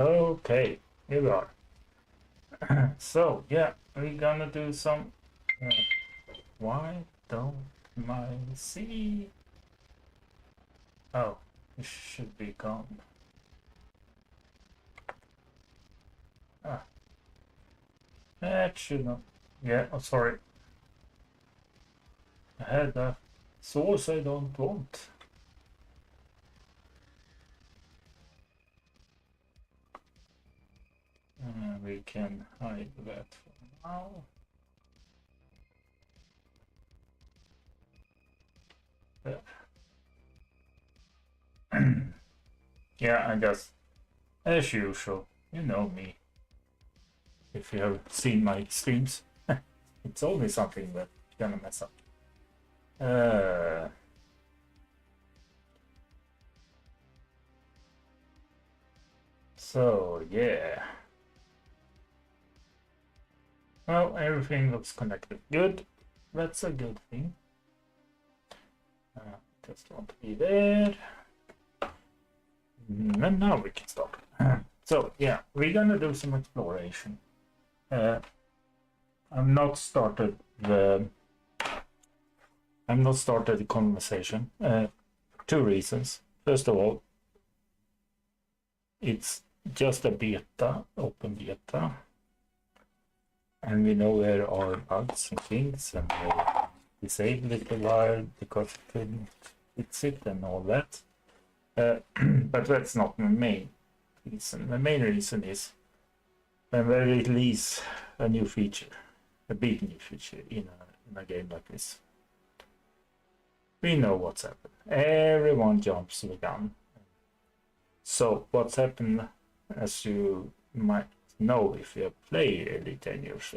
Okay, here we are. So, yeah, we're gonna do some... why don't I see... Oh, it should be gone. Ah, that should not... Yeah, oh, sorry. I had a source I don't want. We can hide that for now. Yeah, I guess, as usual, you know me. If you have seen my streams, it's always something that's gonna mess up. So, yeah. Well, everything looks connected. Good. That's a good thing. Just want to be there. And now we can start. So, yeah, we're gonna do some exploration. I've not started the conversation. Two reasons. First of all, it's just a beta, open beta, and we know there are bugs and things, and they disabled it a while because it couldn't fix it and all that. But that's not the main reason. The main reason is when they release a new feature, a big new feature in a game like this, we know what's happened. Everyone jumps the gun. So what's happened, as you might know if you play Elite 10 years,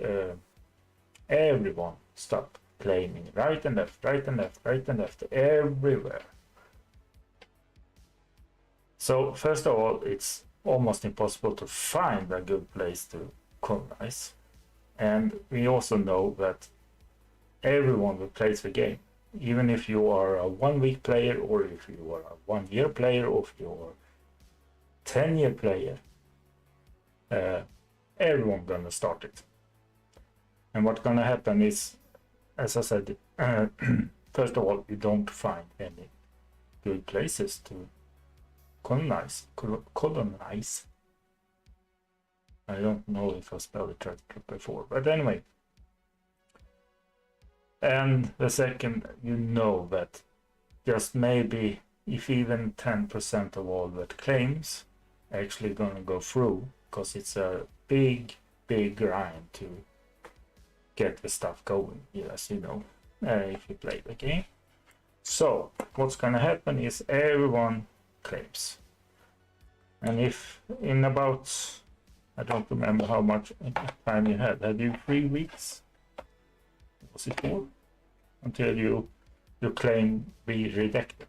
everyone stopped claiming right and left, right and left, right and left, everywhere. So first of all, it's almost impossible to find a good place to colonize. And we also know that everyone who plays the game, even if you are a 1 week player, or if you are a 1 year player, or if you are 10-year player, everyone gonna start it. And what's gonna happen is, as I said, first of all, you don't find any good places to colonize. I don't know if I spelled it right before, but anyway. And the second, you know that just maybe if even 10% of all that claims actually gonna go through, because it's a big grind to get the stuff going, as you know, if you play the game. So what's gonna happen is everyone claims, and if in about, I don't remember how much time you had you 3 weeks, was it 4, until your claim be rejected,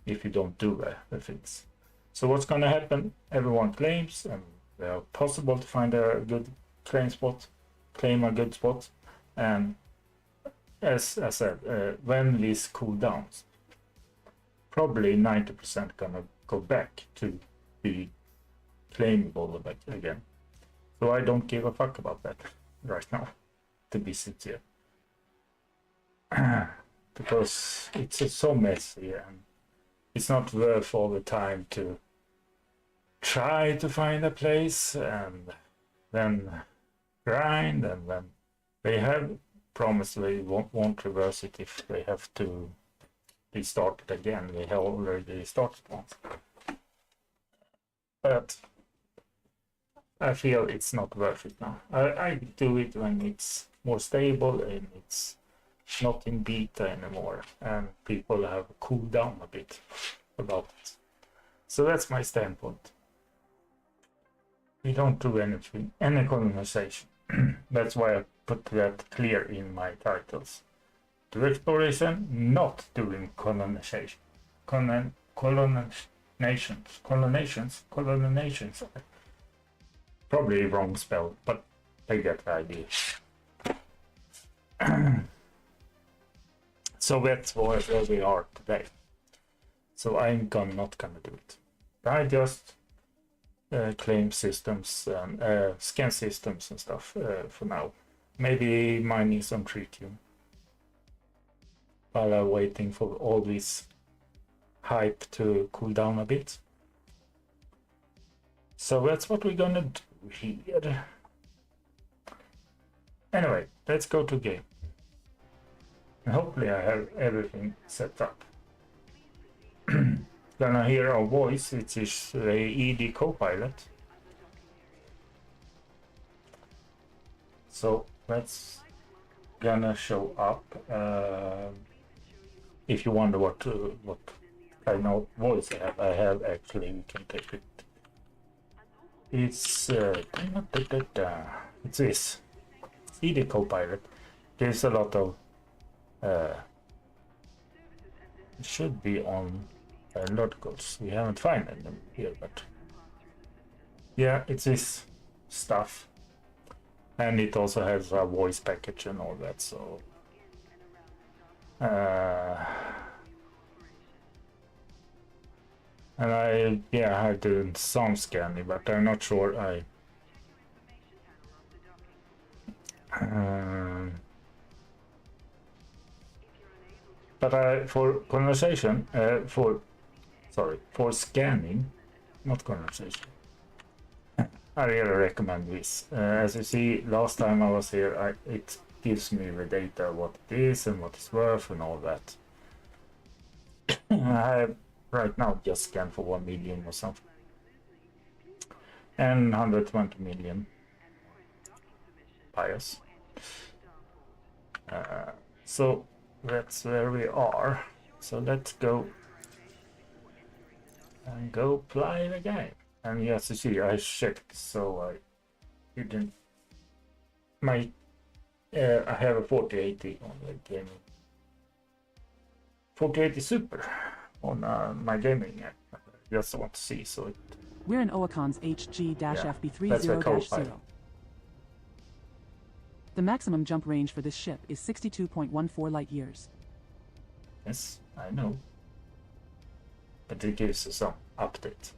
if you don't do the things. So what's going to happen, everyone claims, and they are possible to find a good claim a good spot, and as I said, when this cooldowns, probably 90% gonna go back to be claimable again. So I don't give a fuck about that right now, to be sincere. Because it's so messy, and it's not worth all the time to try to find a place and then grind, and then they have promised they won't reverse it if they have to restart it again. They have already started once. But I feel it's not worth it now. I do it when it's more stable and it's not in beta anymore, and people have cooled down a bit about it. So that's my standpoint. We don't do anything, any colonization. That's why I put that clear in my titles. Do exploration, not doing colonization. Colonations. Probably wrong spell, but I get the idea. So that's where we are today. So I'm not gonna do it. I just claim systems and scan systems and stuff for now. Maybe mining some tritium while I'm waiting for all this hype to cool down a bit. So that's what we're gonna do here. Anyway, let's go to game. And hopefully I have everything set up. Gonna hear our voice, which is the ED Copilot. So that's gonna show up. If you wonder what kind of voice I have actually, we can take it. It's this ED Copilot. There's a lot of it should be on logicals. We haven't found them here, but yeah, it's this stuff, and it also has a voice package and all that. So and I had done some scanning, but I'm not sure but for conversation, for scanning, not conversation, I really recommend this. As you see, last time I was here, it gives me the data, what it is and what it's worth and all that. I have right now just scanned for 1 million or something. And 120 million bias. So that's where we are. So let's go and go play the game. And yes, you see, I checked, so I didn't. I have a 4080 on the game. 4080 Super on my gaming app. I just want to see, so it. We're in Oacon's HG-FB30-0. The maximum jump range for this ship is 62.14 light years. Yes, I know. But it gives us some update.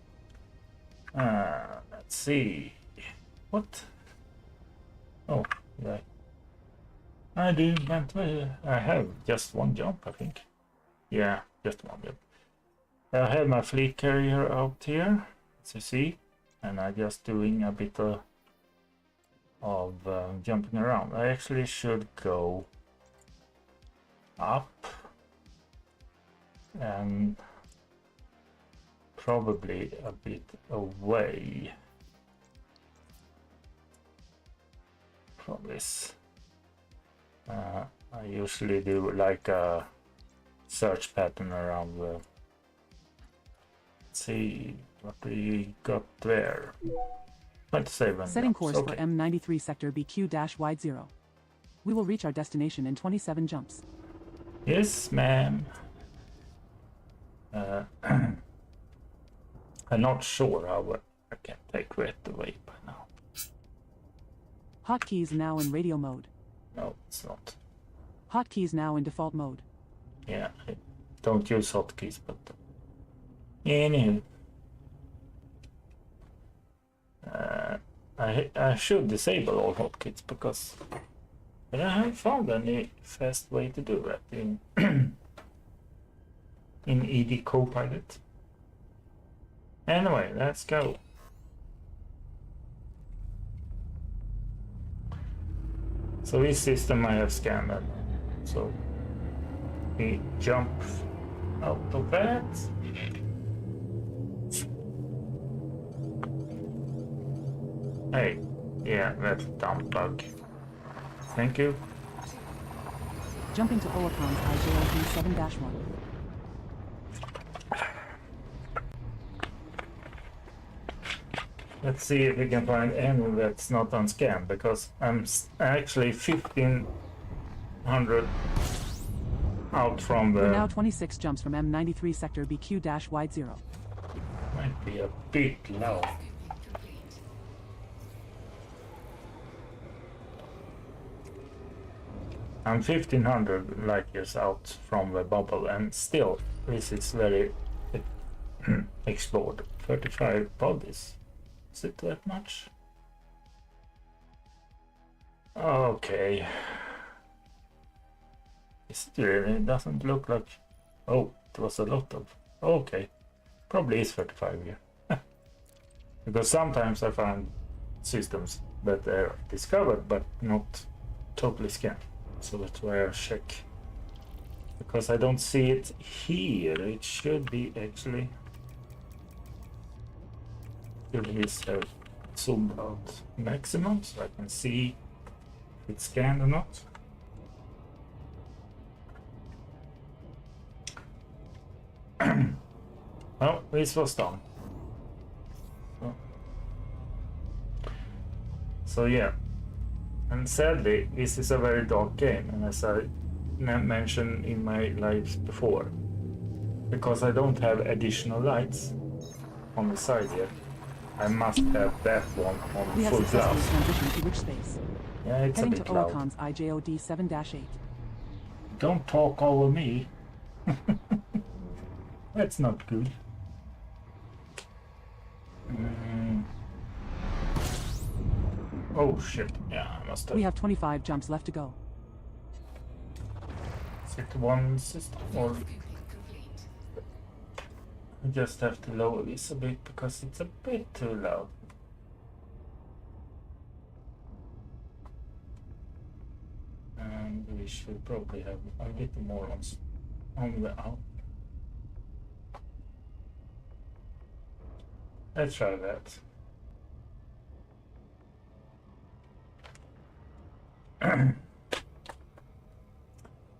Let's see. What? Oh, yeah. I have just one jump, I think. Yeah, just one jump. I have my fleet carrier out here, as you see, and I'm just doing a bit of jumping around. I actually should go up and probably a bit away from this. I usually do like a search pattern around the. Let's see what we got there. 27. Setting jumps. course Okay. for M93 sector BQ-Y0. We will reach our destination in 27 jumps. Yes, ma'am. I'm not sure how I can take red away by now. Hotkeys now in radio mode. No, it's not. Hotkeys now in default mode. Yeah, I don't use hotkeys, but anywho. I should disable all hotkeys because I haven't found any fast way to do that in in ED Copilot. Anyway, let's go. So this system I have scanned, so we jump out of that. Hey, yeah, that's a dumb bug. Thank you. Jumping to Oacon's IJLP 7-1. Let's see if we can find any that's not on scan, because I'm actually 1500 out from the. We're now 26 jumps from M93 sector BQ-Y0. Might be a bit low. I'm 1500 light years out from the bubble, and still this is very explored. 35 bodies. Is it that much? Okay. It doesn't look like... Oh, it was a lot of... Okay. Probably is 35 here. Because sometimes I find systems that are discovered but not totally scanned. So that's why I check. Because I don't see it here. It should be actually... Should be zoomed out maximum so I can see if it's scanned or not. Oh, this was done. So yeah, and sadly, this is a very dark game, and as I mentioned in my lives before, because I don't have additional lights on the side here, I must have that one on We have full successfully blast. transitioned to which space? Yeah, it's Heading a to bit loud. OACON's IJOD 7-8. Don't talk over me. That's not good. Oh shit, yeah, I must have... We have 25 jumps left to go. Is it one system or... I just have to lower this a bit because it's a bit too loud. And we should probably have a little more on the out. Let's try that.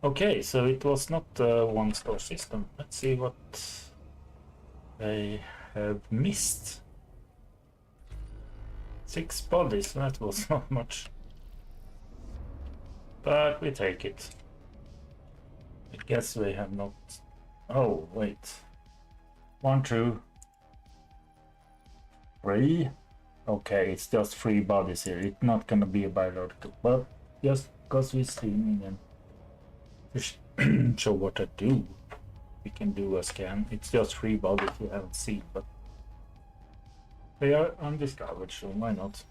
Okay, so it was not a one-star system. Let's see what they have missed. 6 bodies, that was not much. But we take it. I guess we have not... Oh, wait. 1, 2, 3. Okay, it's just 3 bodies here. It's not gonna be a biological, but just because we're streaming and to show what I do, we can do a scan. It's just 3 bodies you haven't seen, but they are undiscovered, so why not?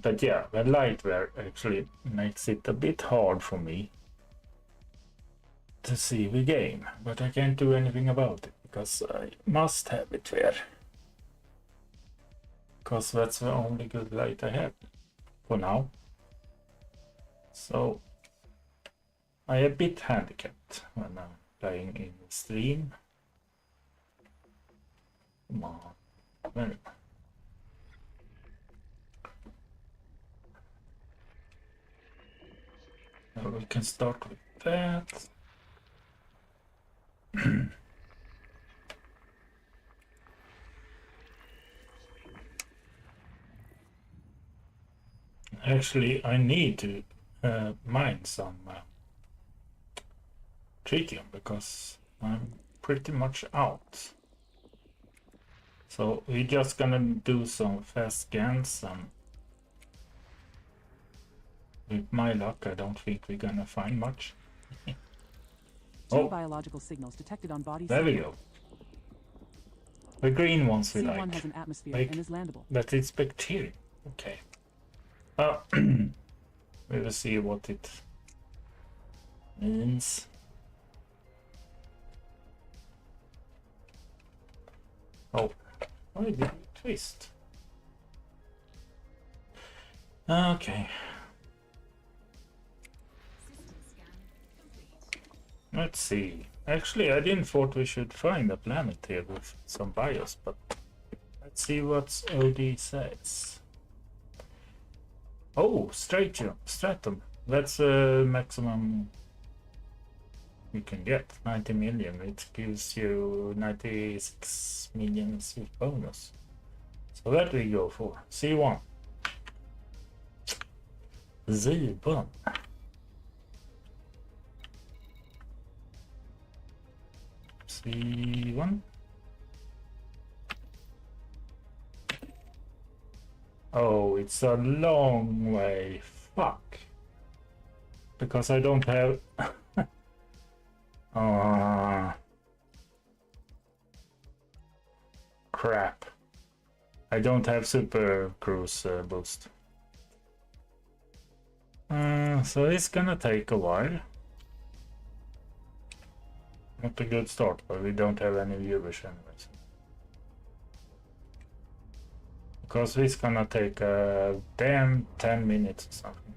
But yeah, the light there actually makes it a bit hard for me to see the game, but I can't do anything about it because I must have it there. Because that's the only good light I have for now. So I am a bit handicapped when I'm playing in the stream. Come on. There. Now we can start with that. Actually, I need to mine some tritium because I'm pretty much out. So we're just gonna do some fast scans, and with my luck I don't think we're gonna find much. Two biological signals detected on body. There we go. The green ones we C1 like. has an atmosphere and is landable. But it's bacteria. Okay. We will see what it means. Oh, why did it twist? Okay. Let's see. Actually, I didn't thought we should find a planet here with some bios, but let's see what OD says. Oh, stratum. That's maximum you can get. 90 million. It gives you 96 million with bonus. So that we go for. C1. Z1. C1. Oh, it's a long way. Fuck. Because I don't have... Crap. I don't have super cruise boost. So it's gonna take a while. Not a good start, but we don't have any viewers anyways. Because it's gonna take damn 10 minutes or something.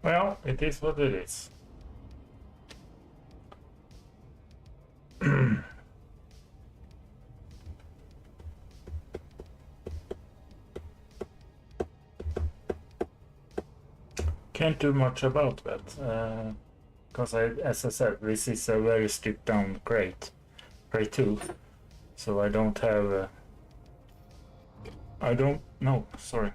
Well, it is what it is. Can't do much about that. Because as I said, this is a very stripped down crate 2, so I don't have. I don't know. Sorry.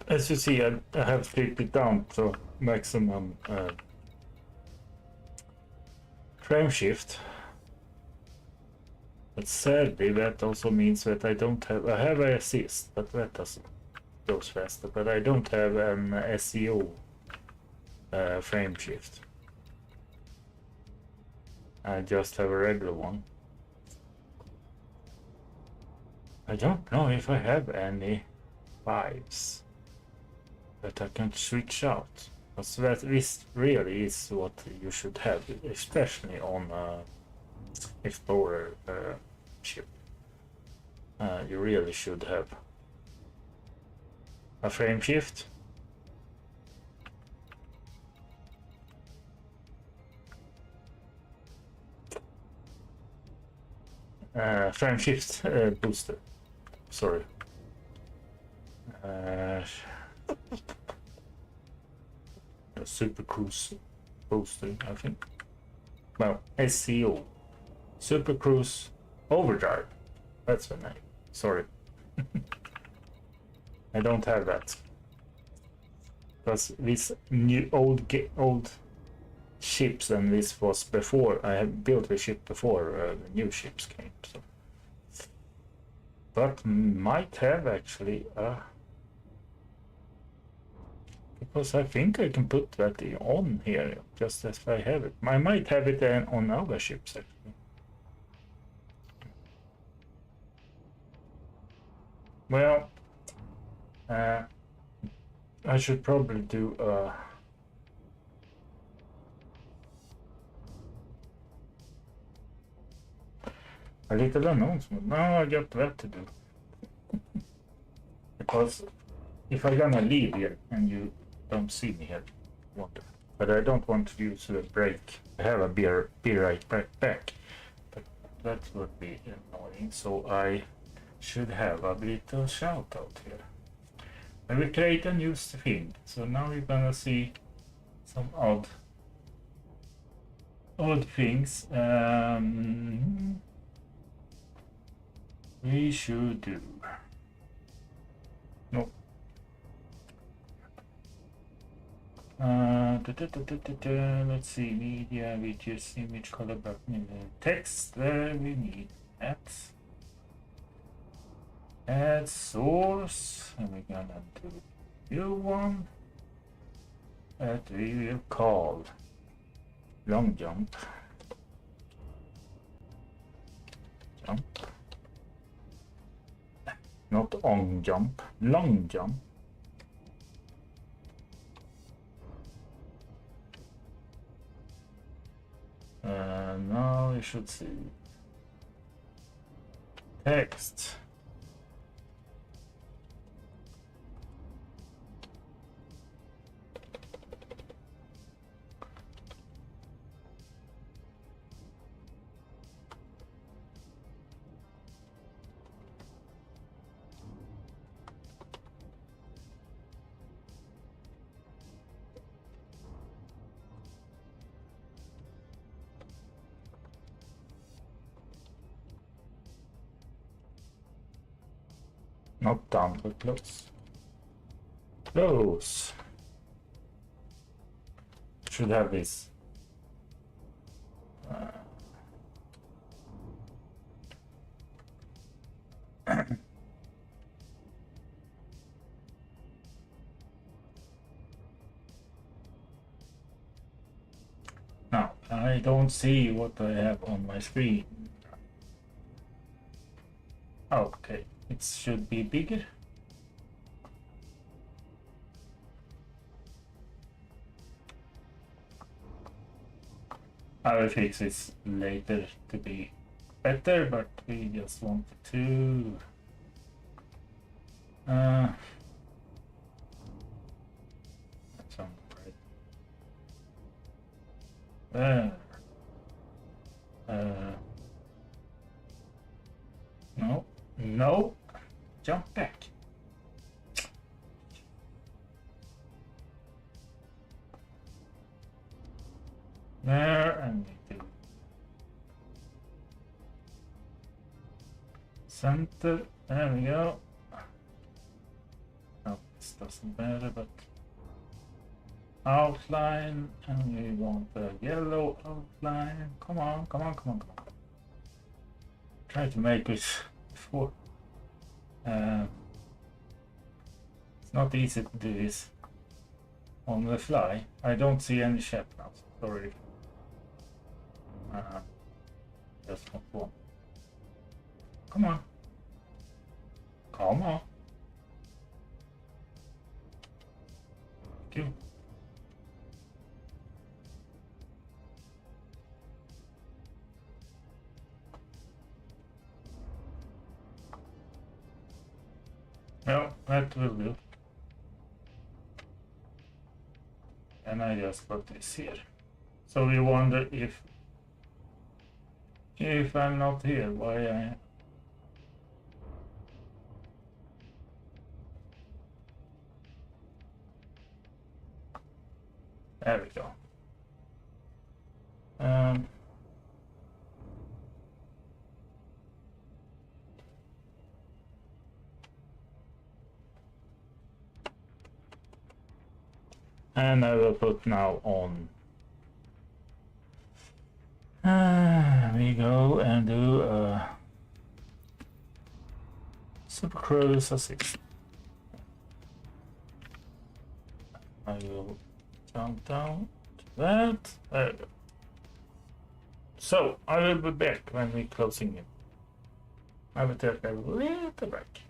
As you see, I have stripped it down to maximum frame shift. But sadly, that also means that I don't have. I have a assist, but that doesn't goes faster. But I don't have an SEO frame shift. I just have a regular one. I don't know if I have any 5s that I can switch out. Because this really is what you should have, especially on Explorer ship. You really should have a frame shift. Frame shift booster. Sorry. The Super Cruise booster, I think. Well, SEO. Super Cruise Overdrive. That's the name. Sorry. I don't have that. Because these new old ships, and this was before I had built the ship before the new ships came. So. But might have actually because I think I can put that on here just as I have it. I might have it on other ships actually. Well, I should probably do a little announcement. Now I got that to do. Because if I'm gonna leave here and you don't see me here, wonder. But I don't want to use a break. I have a beer right back. But that would be annoying. So I should have a little shout out here. I will create a new thing. So now you're gonna see some odd things. We should do. No. Let's see, media, videos, image, color, button, text. There we need that. Add source, and we're gonna do new one that we will call long jump. Not on jump, long jump. Now you should see text. Not down, but close. Close. Should have this. I don't see what I have on my screen. Okay, it should be bigger. I will fix this later to be better, but we just wanted to some right there. No, no, jump back. There, I need to center. There we go. Oh, this doesn't matter, but outline, and we want the yellow outline. Come on, come on, come on, come on. Try to make it before. It's not easy to do this on the fly. I don't see any shape now. Sorry. Just not one. Come on. Come on. Thank you. Well, that will do. And I just put this here. So you wonder if I'm not here, why I... There we go. And I will put now on. We go and do a Super Cruise Assist. I will jump down to that. There we go. So I will be back when we're closing it. I will take a little break.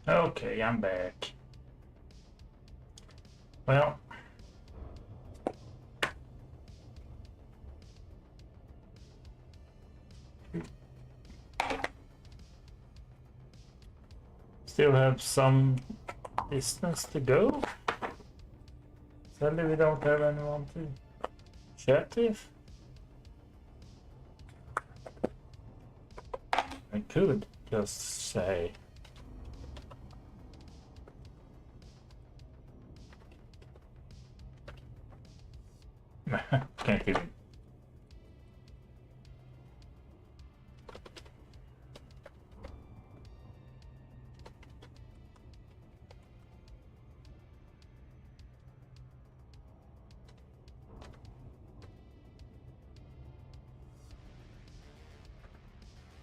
Okay, I'm back. Well, still have some business to go. Sadly, we don't have anyone to chat with. I could just say. Can't even.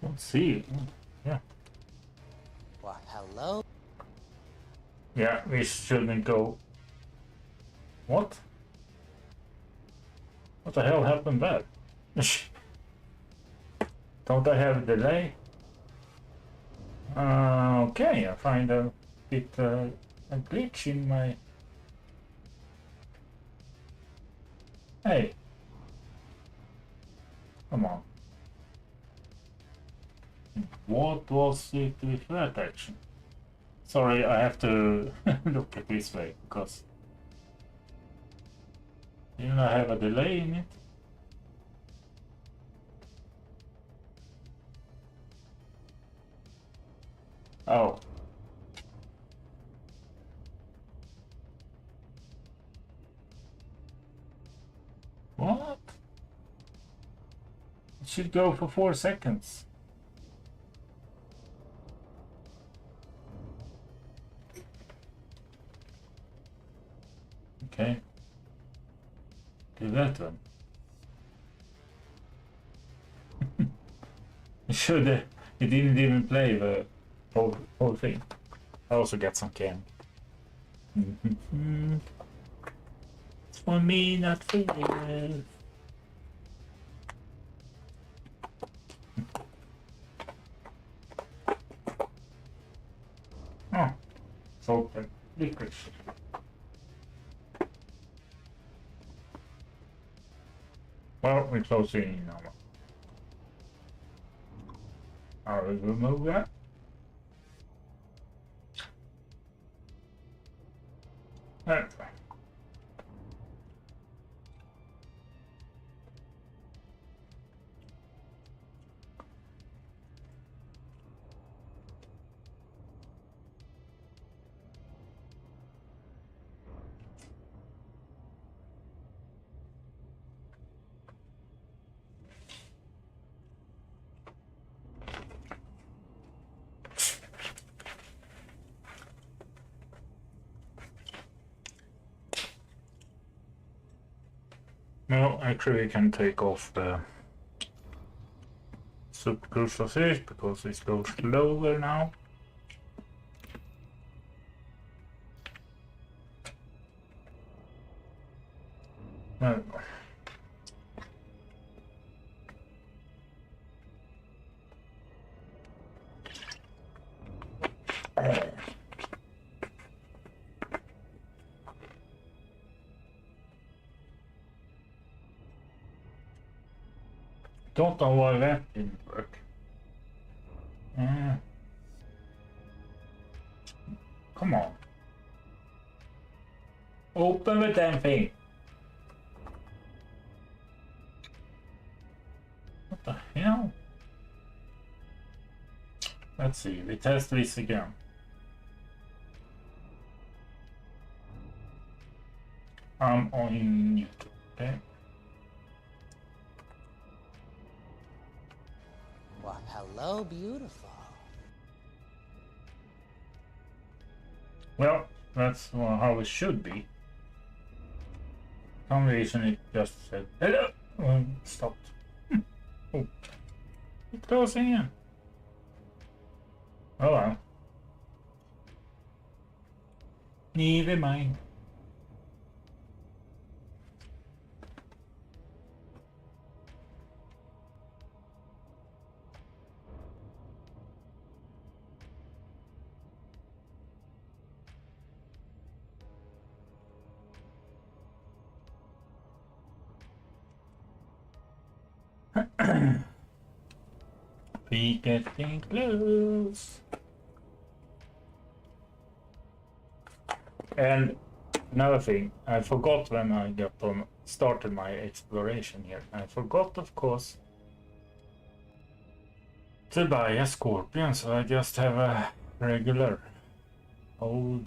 Let's see. Yeah. Well, hello? Yeah, we shouldn't go. What? What the hell happened there? Don't I have a delay? Okay, I find a bit a glitch in my. Hey, come on. What was it with that action? Sorry, I have to look at this way because didn't I have a delay in it? Oh. What? It should go for 4 seconds. Okay. Do that one. It should. It didn't even play the whole thing. I also got some can. It's for me, not for you. Oh, salt and licorice. Well, we're closing in now. I'll remove that. That's fine. No, actually, we can take off the super sausage because it goes slower now. No. Don't know why that didn't work. Come on. Open the damn thing. What the hell? Let's see, we test this again. I'm on YouTube, okay? Well, hello, beautiful. Well, that's how it should be. For some reason it just said hello and stopped. Oh, it's closing in. Oh well. Never mind. We getting close. And another thing, I forgot when I started my exploration here. I forgot, of course, to buy a scorpion, so I just have a regular old,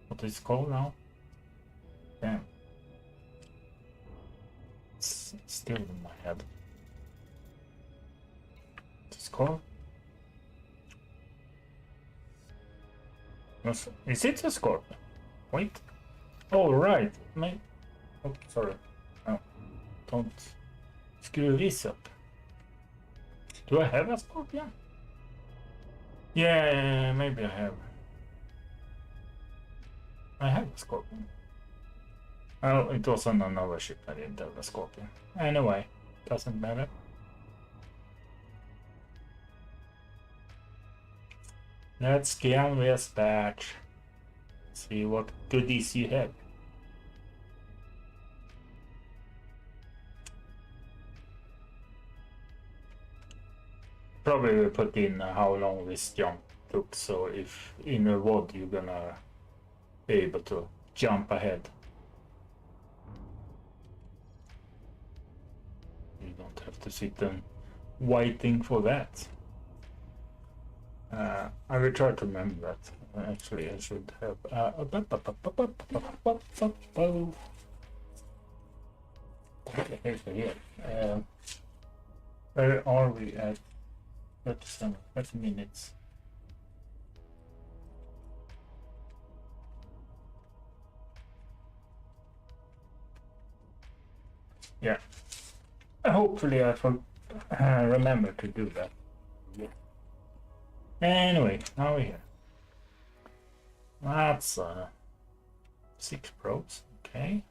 what is it called now? Damn. It's still in my head. What's it called? Is it a scorpion? Wait. Oh, right. Oh, sorry. No. Don't screw this up. Do I have a scorpion? Yeah, maybe I have. I have a scorpion. Oh, it was on another ship. I didn't have a scorpion. Anyway, doesn't matter. Let's scan this batch. See what goodies you have. Probably will put in how long this jump took, so if in a WOD you're gonna be able to jump ahead. You don't have to sit and waiting for that. I will try to remember that. Actually, I should have. Okay, so here. Where are we at? 30 minutes. Yeah. Hopefully, I remember to do that. Yeah. Anyway, now we're here. That's 6 probes, okay.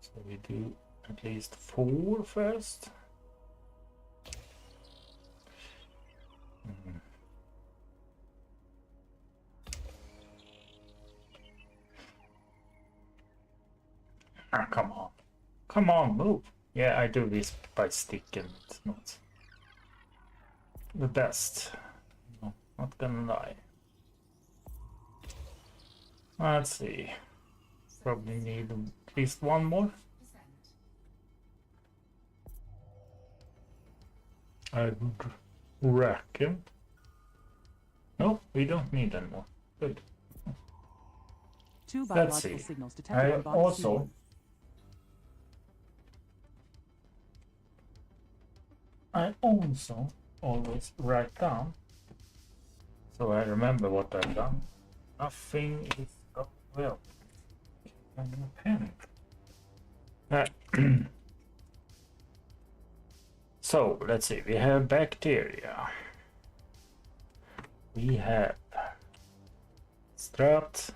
So we do at least 4 first. Ah, come on. Come on, move. Yeah, I do this by stick and it's not the best. No, not gonna lie. Let's see. Probably need at least 1 more. I would reckon. No, we don't need any more. Good. 2 Let's biological see. signals detected I on body also always write down so I remember what I've done. Nothing is up well. I'm gonna panic. So let's see, we have bacteria. We have strut.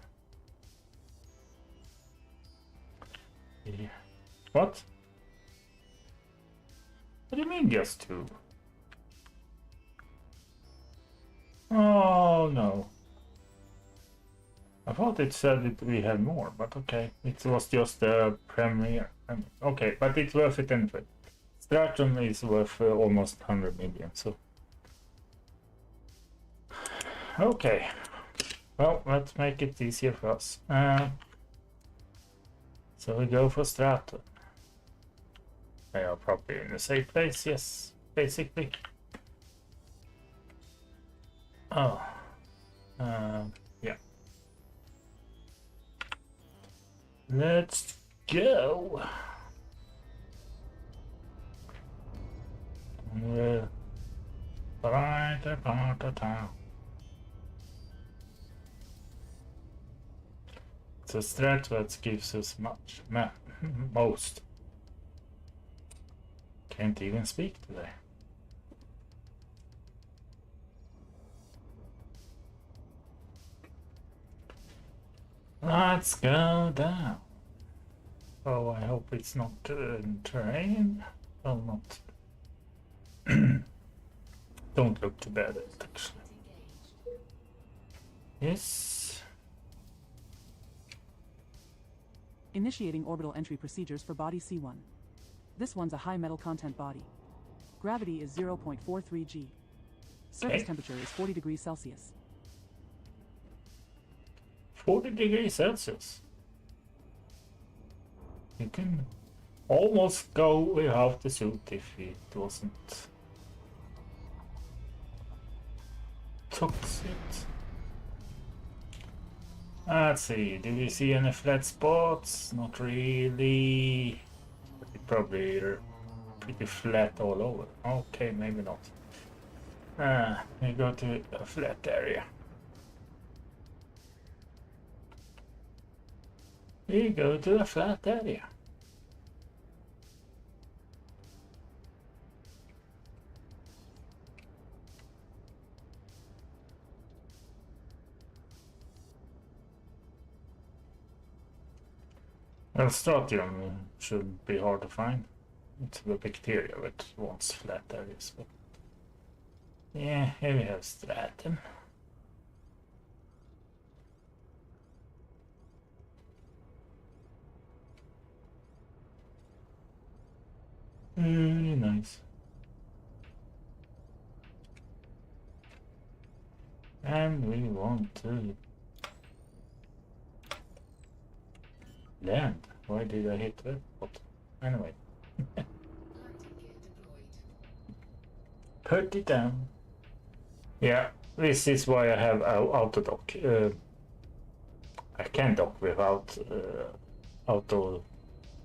What? What do you mean just 2? Oh no. I thought it said that we had more, but okay. It was just a premiere. Okay, but it's worth it anyway. Stratum is worth almost 100 million, so. Okay. Well, let's make it easier for us. So we go for Stratum. They are probably in the safe place, yes, basically. Oh. Yeah. Let's go. We're right about the town. It's a strat that gives us most. Can't even speak today. Let's go down. Oh, I hope it's not terrain. Well, not. Don't look too bad, actually. Yes. Initiating orbital entry procedures for body C1. This one's a high metal content body. Gravity is 0.43 g. Surface temperature is 40 degrees Celsius. 40 degrees Celsius. You can almost go without the suit if it wasn't toxic. Let's see, do we see any flat spots? Not really. But it probably are pretty flat all over. Okay, maybe not. We go to a flat area. We go to a flat area. Well, Stratium should be hard to find. It's the bacteria that wants flat areas, but yeah, here we have stratum. Really nice. And we want to land. Why did I hit that? But anyway. Put it down. Yeah, this is why I have auto dock. I can dock without auto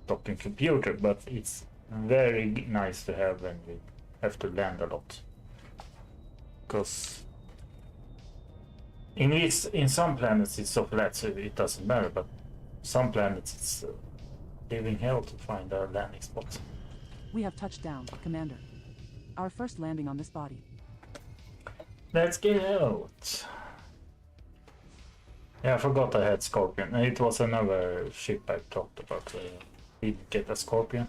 docking computer, but it's very nice to have when we have to land a lot. Because in some planets it's so flat, so it doesn't matter, but some planets it's living hell to find our landing spots. We have touched down, Commander. Our first landing on this body. Let's get out. Yeah, I forgot I had Scorpion. It was another ship I talked about. Didn't get a Scorpion.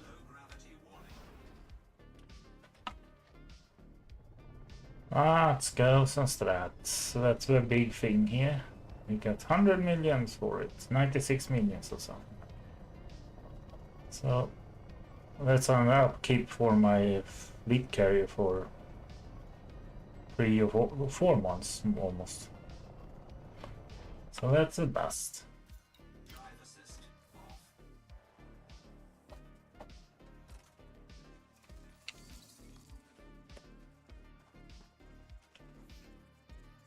Let's go some strats. That's the big thing here. We got 100 millions for it. 96 millions or something. So that's an upkeep for my fleet carrier for 3 or 4 months almost. So that's a bust.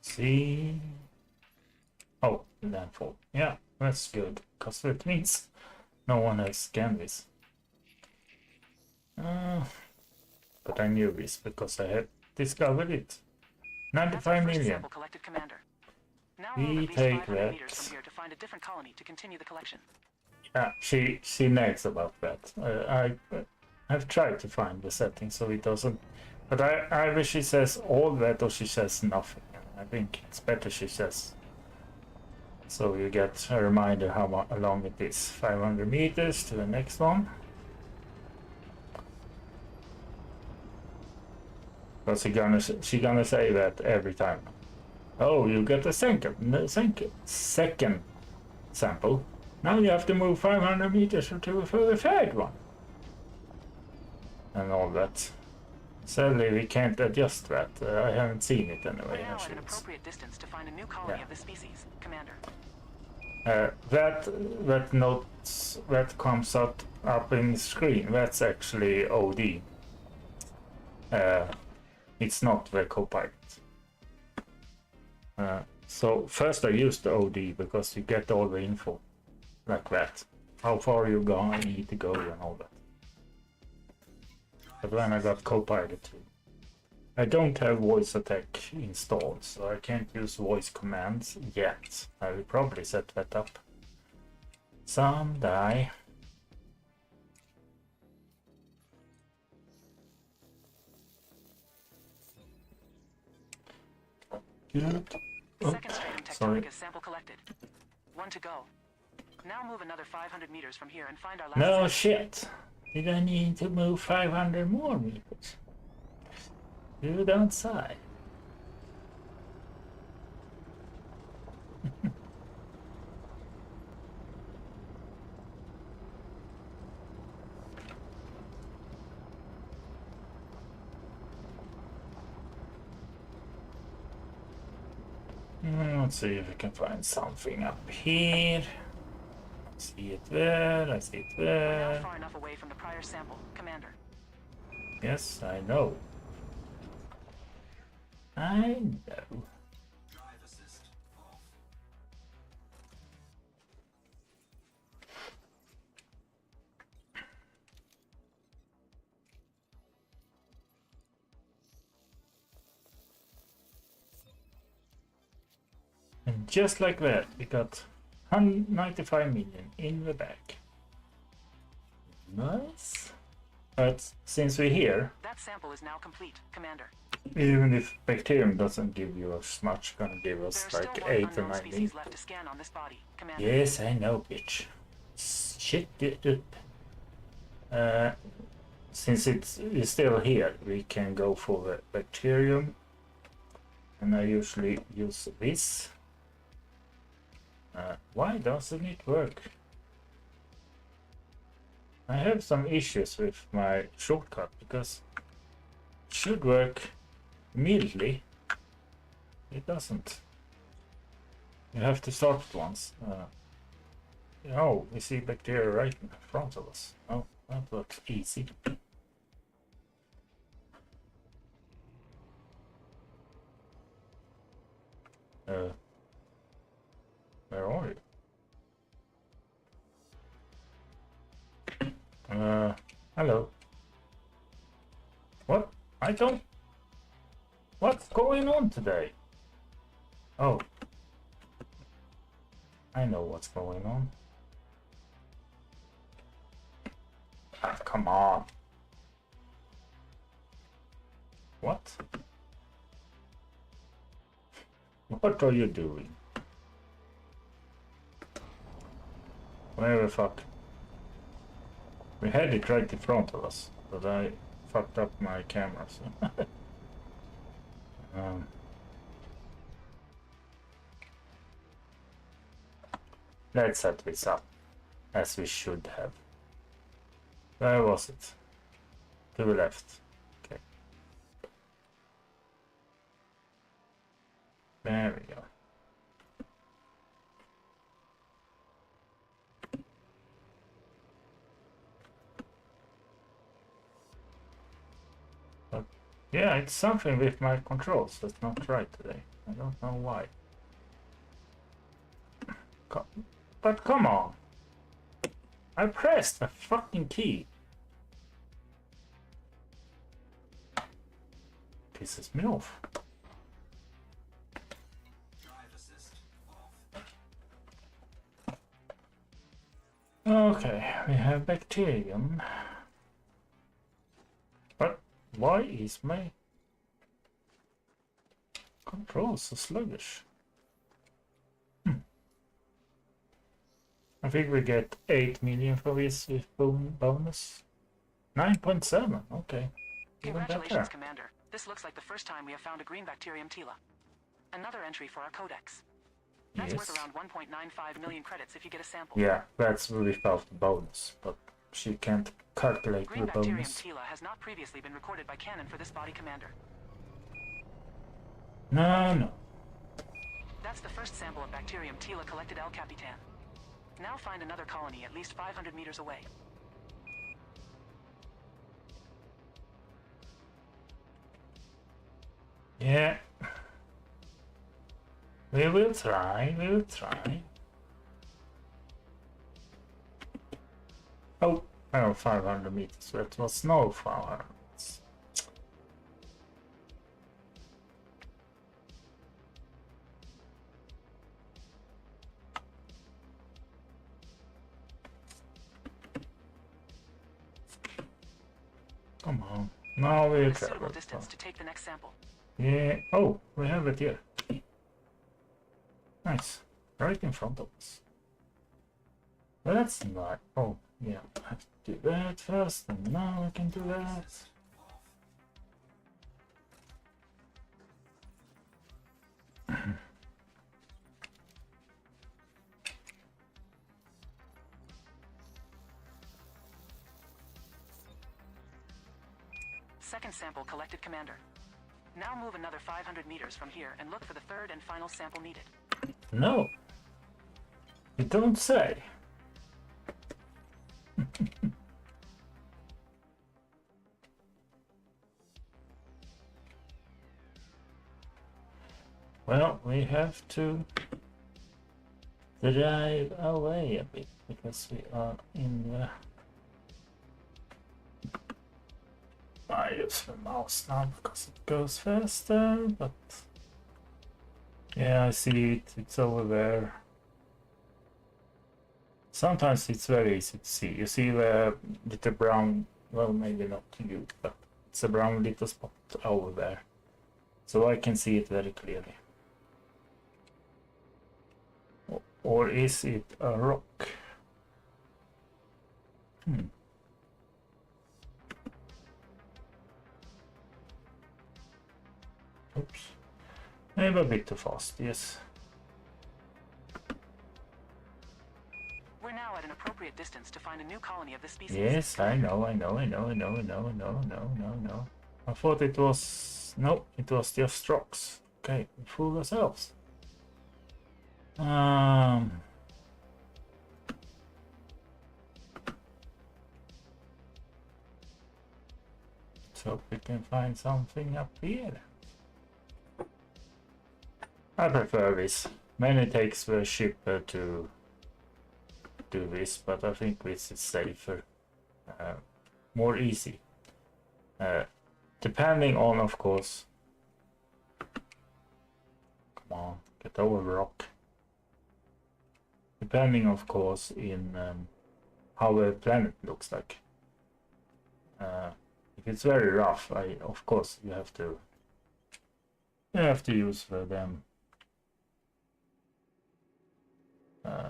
See. Oh, landfall. Yeah, that's good, because that means no one has scanned this. But I knew this because I had discovered it. 95 million. Collected, Commander. Now We take that. From here to find a different colony to continue the collection. Yeah, she nags about that. I've tried to find the setting so it doesn't. But either she says all that or she says nothing. I think it's better she says. So you get a reminder how long it is. 500 meters to the next one. But she gonna say that every time. Oh, you get a second sample. Now you have to move 500 meters to a third one. And all that. Sadly, we can't adjust that. I haven't seen it anyway. We're now at an appropriate distance to find a new colony of the species, Commander. That notes that comes up in the screen. That's actually OD. It's not the Copilot. So first I used the OD because you get all the info like that. How far you need to go and all that. But then I got Copilot too. I don't have voice attack installed, so I can't use voice commands yet. I will probably set that up someday. Good. Second stratum tectonic is sample collected. 1 to go. Now move another 500 meters from here and find our last. No shit. Did I need to move 500 more meters? You don't say. Let's see if we can find something up here. I see it there, I see it We're now there. far enough away from the prior sample, Commander. Yes, I know. I know. Drive assist off. And just like that, we got 195 million in the bank. Nice. But since we're here, That sample is now complete, Commander. even if bacterium doesn't give you as much, gonna give There us are still like one 8 or unknown 9 species million. left to scan on this body, Commander. Yes, I know, bitch. Shit it up. Since it's still here, we can go for the bacterium. And I usually use this. Why doesn't it work? I have some issues with my shortcut because it should work immediately. It doesn't. You have to start it once. Oh, we see bacteria right in front of us. Oh, that looks easy. Where are you? Hello. What? I don't... What's going on today? Oh. I know what's going on. Ah, come on. What? What are you doing? Where the fuck? We had it right in front of us, but I fucked up my camera, so... Let's set this up, as we should have. Where was it? To the left. Okay. There we go. But yeah, it's something with my controls that's not right today. I don't know why. But come on! I pressed a fucking key. Pisses me off. Drive assist off. Okay, we have bacterium. But why is my control so sluggish? I think we get 8 million for this with bonus. 9.7, okay. Even Congratulations, better. Commander. This looks like the first time we have found a green bacterium tila. Another entry for our codex. That's Yes. worth around 1.95 million credits if you get a sample. Yeah, that's without the bonus, but she can't calculate Green the bacterium bonus. tila has not previously been recorded by Canon for this body, Commander. No. That's the first sample of bacterium tila collected, El Capitan. Now find another colony at least 500 meters away. Yeah. We will try. Oh, 500 meters. That was no 500 meters. Come on. Now we'll A suitable travel. distance to take the next sample. Yeah. Oh, we have it here. Nice. Right in front of us. Well, that's not... Oh, yeah. I have to do that first, and now I can do that. Second sample collected, Commander. Now move another 500 meters from here and look for the third and final sample needed. No. You don't say. Well, we have to drive away a bit because we are in the... I use the mouse now because it goes faster, but yeah, I see it, it's over there. Sometimes it's very easy to see. You see the little brown, well, maybe not you, but it's a brown little spot over there. So I can see it very clearly. Or is it a rock? Oops. Maybe a bit too fast, yes. We're now at an appropriate distance to find a new colony of this species. Yes, I know. I thought it was... No, it was just rocks. Okay, we fool ourselves. Let's hope we can find something up here. I prefer this. Many takes the ship to do this, but I think this is safer, more easy. Depending on, of course. Come on, get over the rock. Depending, of course, in how the planet looks like. If it's very rough, of course you have to use the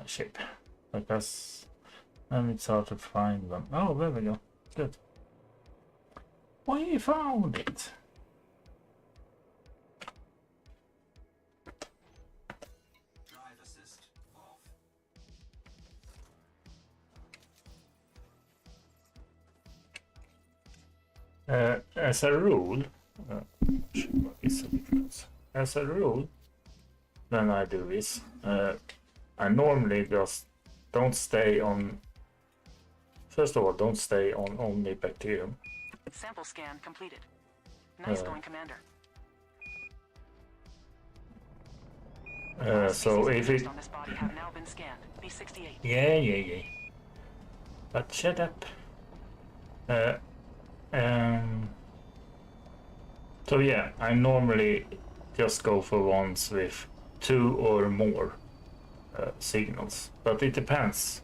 shape, because then it's hard to find them. Oh, there we go. Good. We found it. Drive assist off. As a rule, what is the difference? As a rule, when I do this, I normally just don't stay on. First of all, don't stay on only bacterium. Sample scan completed. Nice going, Commander. So if it, on this body have now been scanned. B68. yeah. But shut up. So yeah, I normally just go for ones with 2 or more signals, but it depends.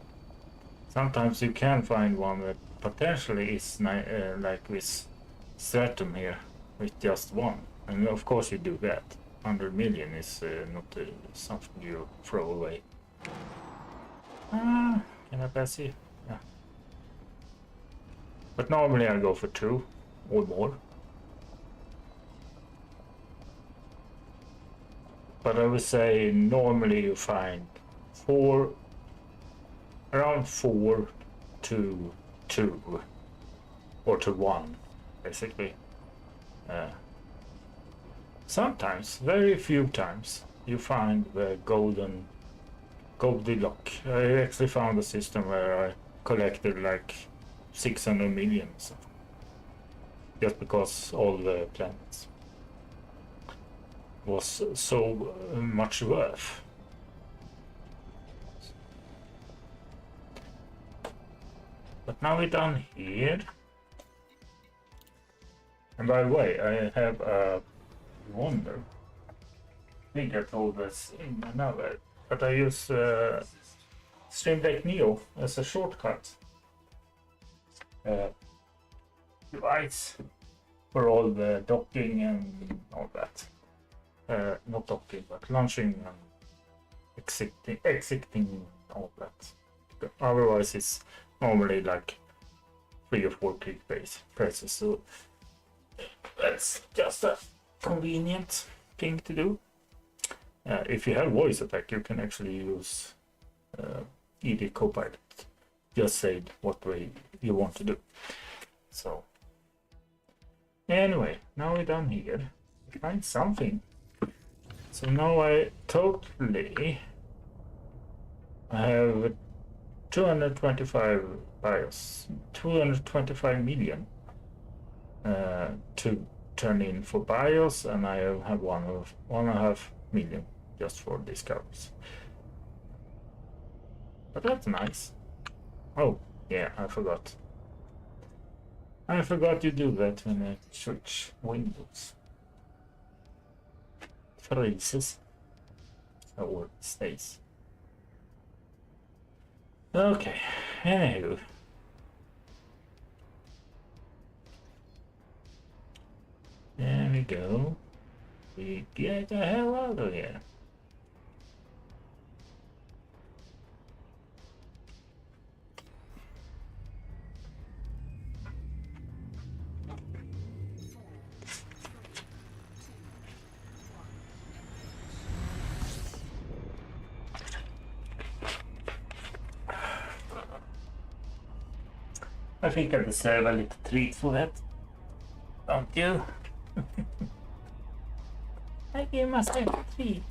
Sometimes you can find one that potentially is like this stratum here with just 1, and of course you do that. 100 million is not something you throw away. Can I pass you? Yeah. But normally I go for 2 or more. But I would say normally you find around 4 to 2 or to 1, basically. Sometimes, very few times, you find the Goldilocks. I actually found a system where I collected like 600 million, so, just because all the planets was so much worth. But now we're done here. And by the way, I have a wonder. I think I told this in another, but I use Stream Deck Neo as a shortcut device for all the docking and all that. Not docking, but launching and exiting all that. Otherwise, it's normally like 3 or 4 click presses. So that's just a convenient thing to do. If you have voice attack, you can actually use ED Copilot. Just say what way you want to do. So anyway, now we're done here. find something. So now I have 225 BIOS, 225 million to turn in for BIOS, and I have 1.5 million just for discoveries. But that's nice. Oh, yeah, I forgot. I forgot you do that when I switch windows. Freezes. Or stays. Okay, anywho. There we go. We get the hell out of here. I think I deserve a little treat for that. Don't you? I give myself a treat.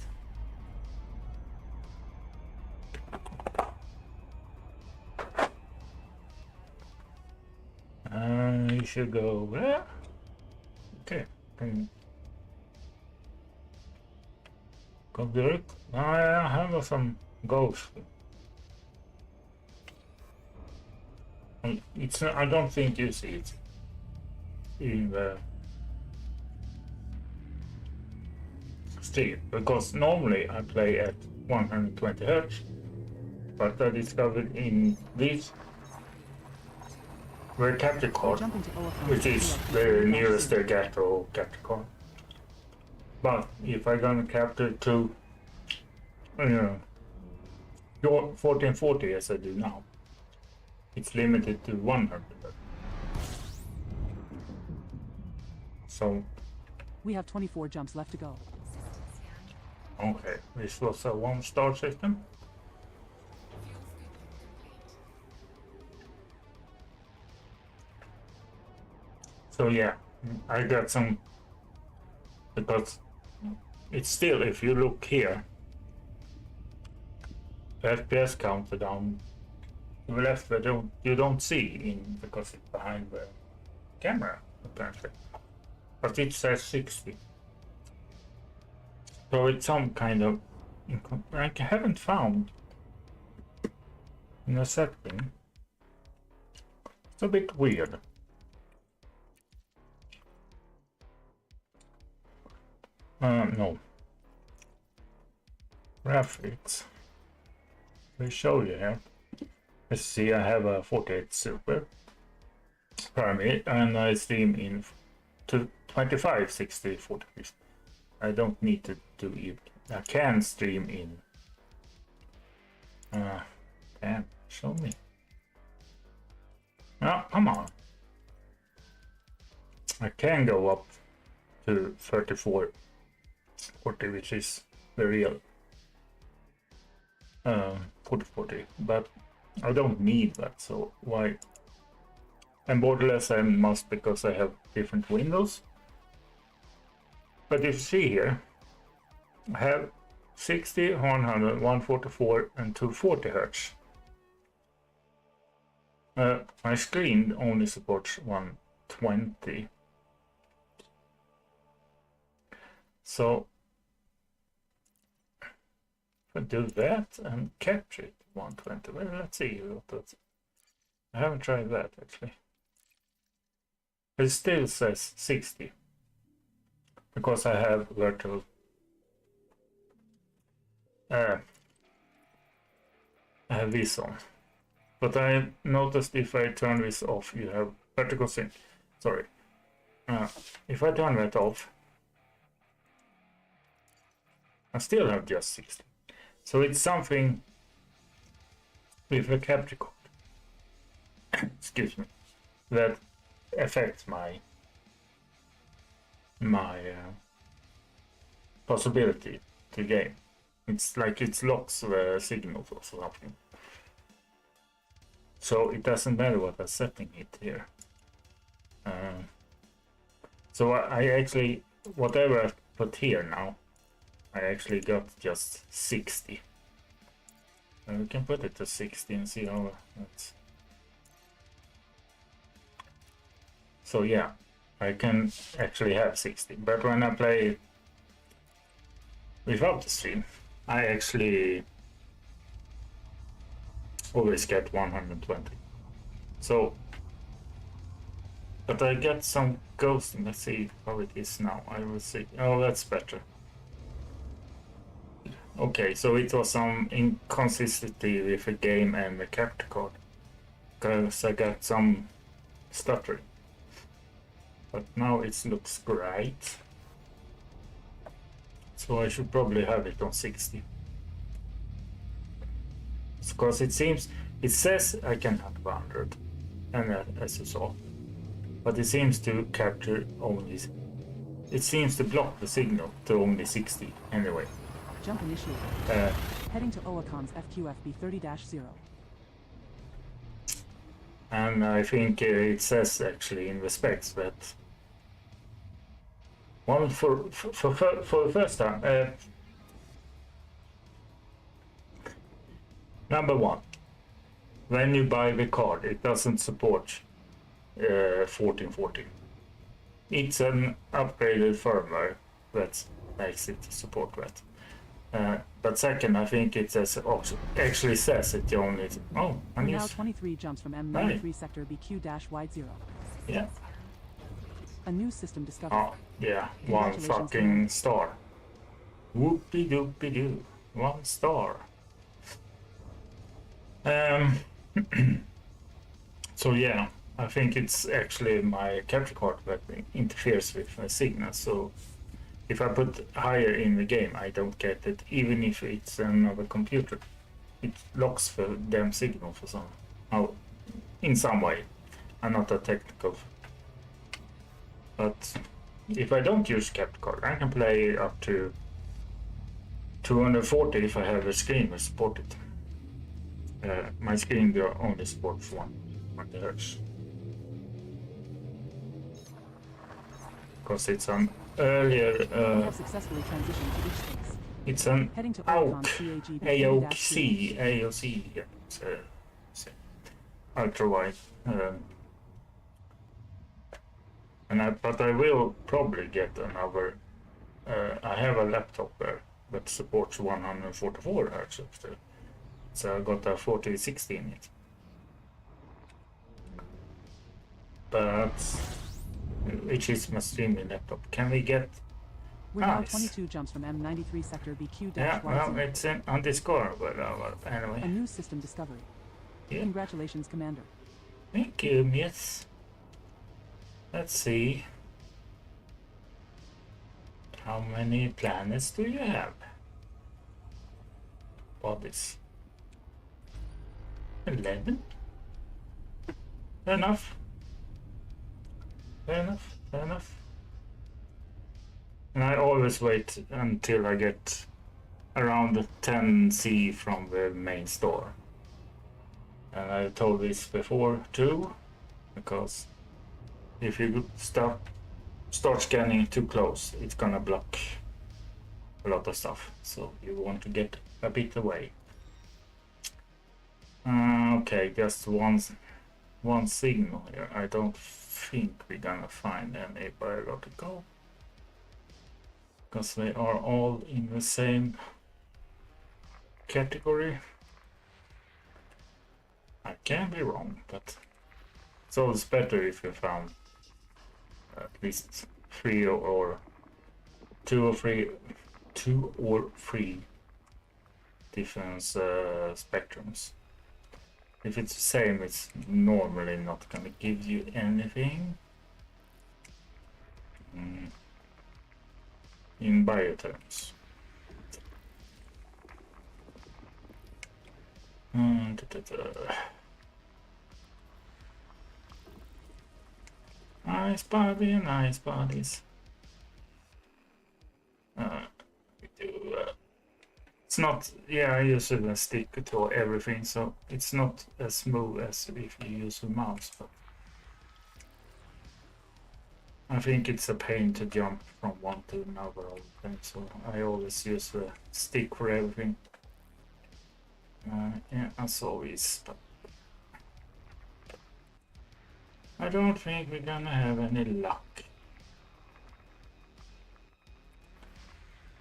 You should go there. Okay. Go direct. I have some ghosts. It's not, I don't think you see it in the stream, because normally I play at 120 Hz, but I discovered in this the capture card, which is the nearest Elgato capture card. But if I'm gonna capture to your 1440 as I do now, it's limited to 100. So We have 24 jumps left to go. okay, this was a one-star system. So yeah, I got some, because it's still, if you look here, the FPS counter down to the left, you don't see in, because it's behind the camera apparently, but it says 60. So it's some kind of, I haven't found in a setting. It's a bit weird. No. Graphics. They show you here. Let's see, I have a 48 Super Pyramid, and I stream in to 25, 60, 40. I don't need to do it. I can stream in. Damn, show me. Oh, come on. I can go up to 34, 40, which is the real 40, but I don't need that, so why? And borderless I must, because I have different windows. But if you see here, I have 60, 100, 144 and 240 Hz. My screen only supports 120. So if I do that and capture it 120, well, let's see what that's. I haven't tried that actually. It still says 60 because I have virtual. I have this on, but I noticed if I turn this off, you have vertical sync. Sorry. If I turn that off, I still have just 60. So it's something with a capture card, excuse me, that affects my possibility to game. It's like it locks the signals or something. So it doesn't matter what I'm setting it here. So I actually whatever I put here now, I actually got just 60. And we can put it to 60 and see how that's... So yeah, I can actually have 60, but when I play without the stream, I actually always get 120. So, but I get some ghosting. Let's see how it is now. I will see. Oh, that's better. Okay, so it was some inconsistency with a game and the capture card, because I got some stuttering. But now it looks great. So I should probably have it on 60. Because it says I can have 100, and as you saw. But it seems to capture only, it seems to block the signal to only 60 anyway. Jump initiated. Heading to OACOM's FQFB 30-0. And I think it says actually in the specs that one for the first time, number one, when you buy the card, it doesn't support 1440. It's an upgraded firmware that makes it support that. But second, I think it says actually says it only. Oh, We're now 23 jumps from M93 Right. sector BQ-Y0. Yeah. A new system discovered. Oh, yeah. One Congratulations, fucking Commander. star. Whoopie doopie doo. 1 star. So yeah, I think it's actually my capture card that interferes with my signal. So if I put higher in the game, I don't get it, even if it's another computer. It locks the damn signal for some, in some way. I'm not that technical, but if I don't use capture card, I can play up to 240 if I have a screen that support it. My screen only supports 1 hertz. Because it's an earlier, We have successfully transitioned to each space. it's an Heading to AUC, OACOM CAG AOC, yeah, it's ultra wide. But I will probably get another. I have a laptop there that supports 144 hertz upstairs. So I got a 4060 in it. But which is my streaming laptop. Can we get? We're now Nice. 22 jumps from M93 sector BQ-Y0. Yeah, well, it's on Discord, but A anyway. new system discovery. Yeah. Congratulations, Commander. Thank you, miss. Let's see. How many planets do you have? Bodies. 11? Fair enough. Fair enough. Fair enough. And I always wait until I get around 10C from the main store. And I've told this before too, because if you start scanning too close, it's gonna block a lot of stuff. So you want to get a bit away. Okay, just one signal here. I don't think we're gonna find any biological, because they are all in the same category. I can be wrong, but it's always better if you found at least 3 or 2 or 3 different spectrums. If it's the same, it's normally not gonna give you anything in bioterms. Nice body, nice bodies. It's not, yeah, I use a stick to everything, so it's not as smooth as if you use a mouse. But I think it's a pain to jump from one to another all the time, so I always use the stick for everything. Yeah, as always, but I don't think we're gonna have any luck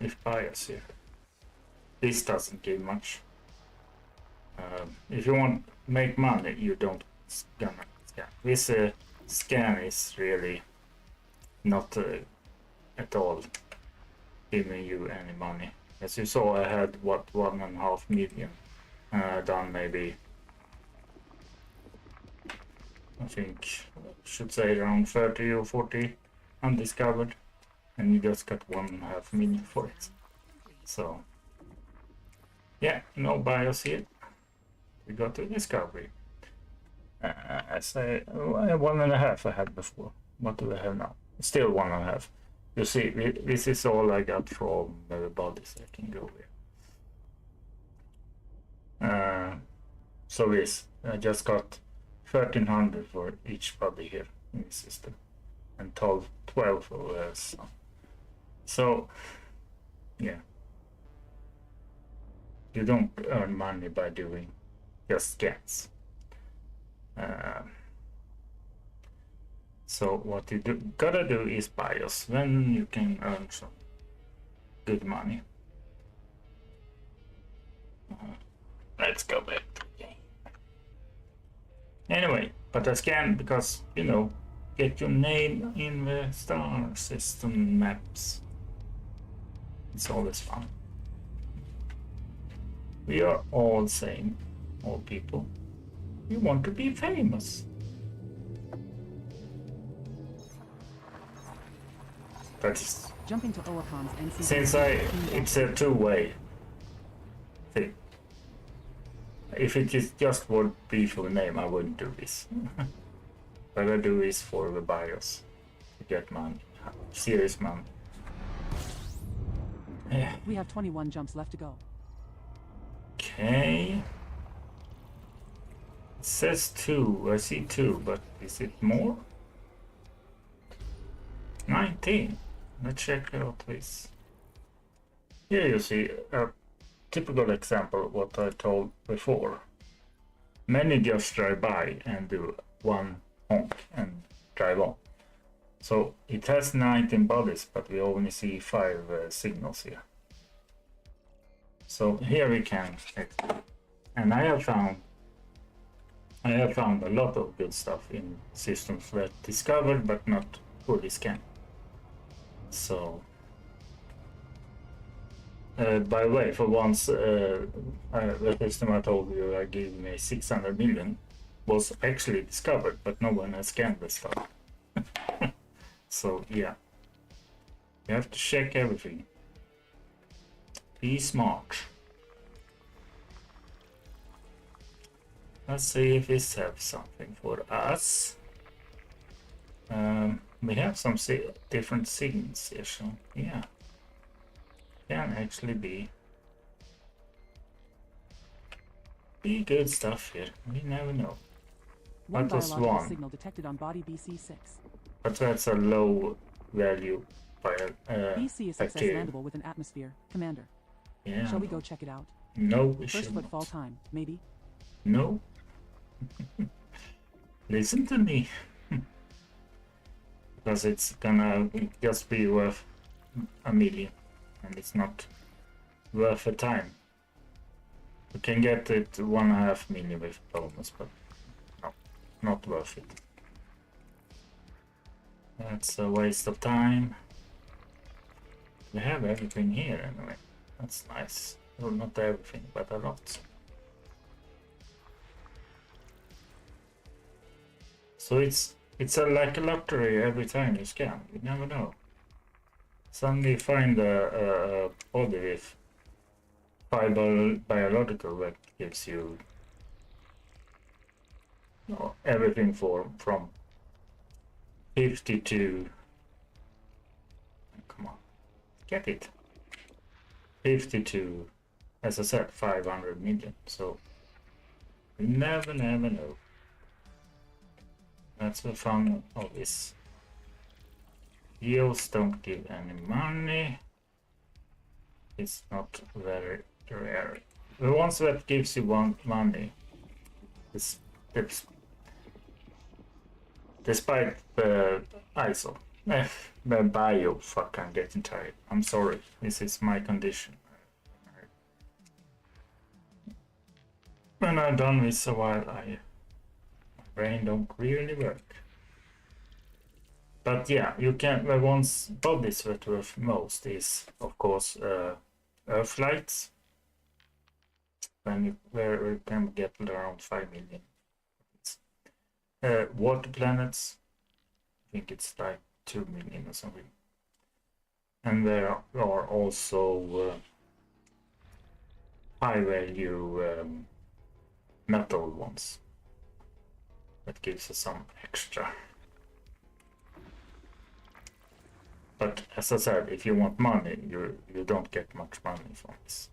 with bias here. This doesn't give much. If you want to make money, you don't gonna scan. This scan is really not at all giving you any money. As you saw, I had what 1.5 million done, maybe. I think should say around 30 or 40 undiscovered, and you just got 1.5 million for it. So yeah, no bias here. We got a discovery. I say 1.5 I had before. What do I have now? Still 1.5. You see, this is all I got from the bodies I can go with. So this, I just got 1,300 for each body here in the system, and 12 for us. So yeah, you don't earn money by doing just scans. So what you gotta do is BIOS, then you can earn some good money. Let's go back. Okay. Anyway, but I scan because, you know, get your name in the star system maps. It's always fun. We are all same, all people. We want to be famous. That is, Jumping to Oakon's NC. since it's a two-way thing. If it is just would be for the name, I wouldn't do this. What I do is for the BIOS to get money, serious money. Yeah. We have 21 jumps left to go. Okay. It says 2. I see 2, but is it more? 19. Let's check out this. Here you see a typical example of what I told before. Many just drive by and do one honk and drive on. So it has 19 bodies, but we only see 5 signals here. So here we can, and I have found a lot of good stuff in systems that discovered but not fully scanned. So by the way, for once, the system I told you I gave me 600 million was actually discovered, but no one has scanned the stuff. So yeah, you have to check everything. Be smart. Let's see if this has something for us. We have some different signals here, so yeah, can actually be good stuff here. We never know. One That was biological one, signal detected on body BC6. but that's a low value by BC is success bacteria. landable with an atmosphere, Commander. Yeah. Shall we go check it out? No, we First should footfall not. time, maybe? No. Listen to me. Because it's gonna just be worth 1 million, and it's not worth the time. You can get it 1.5 million with bonus, but no, not worth it. That's a waste of time. We have everything here anyway. That's nice. Well, not everything, but a lot. So it's like a lottery every time you scan. You never know. Suddenly you find a body with biological that gives you everything from 50 to, come on, get it, 50 to, as I said, 500 million. So you never know. That's the fun of this. Yields don't give any money. It's not very rare. The ones that gives you one money is despite the ISO. The bio, fuck, I'm getting tired. I'm sorry, this is my condition. When I've done this a while, my brain don't really work. But yeah, you can, the ones bodies that worth most is, of course, Earth flights. Where you can get around 5 million. Water planets, I think it's like 2 million or something. And there are also high value metal ones that gives us some extra. But as I said, if you want money, you don't get much money from this.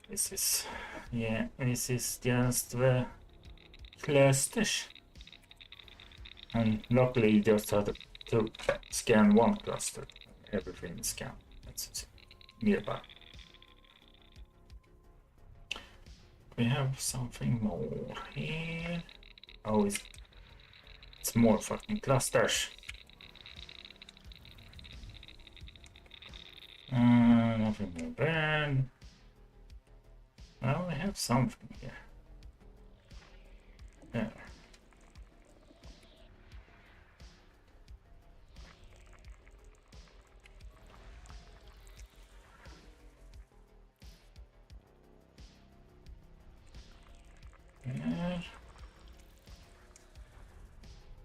This is just the clusters. And luckily you just had to scan one cluster. Everything is scanned. That's nearby. We have something more here. Oh, it's more fucking clusters. Nothing more bad. Well, we have something here. There. There.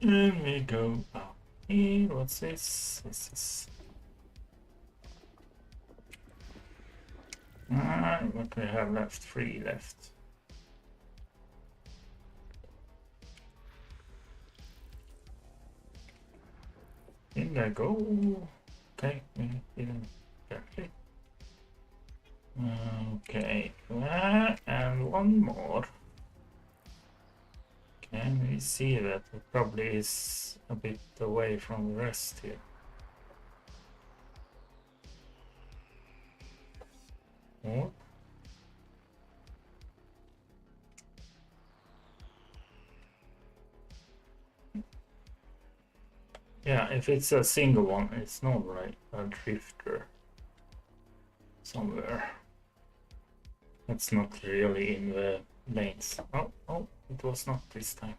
And we go up here. What's this? This is. What we have left? 3 left. In there go. Okay, we didn't get it. Okay, and one more. Can we see that it probably is a bit away from the rest here? More. Yeah, if it's a single one, it's not right. A drifter somewhere. It's not really in the lanes. Oh, it was not this time.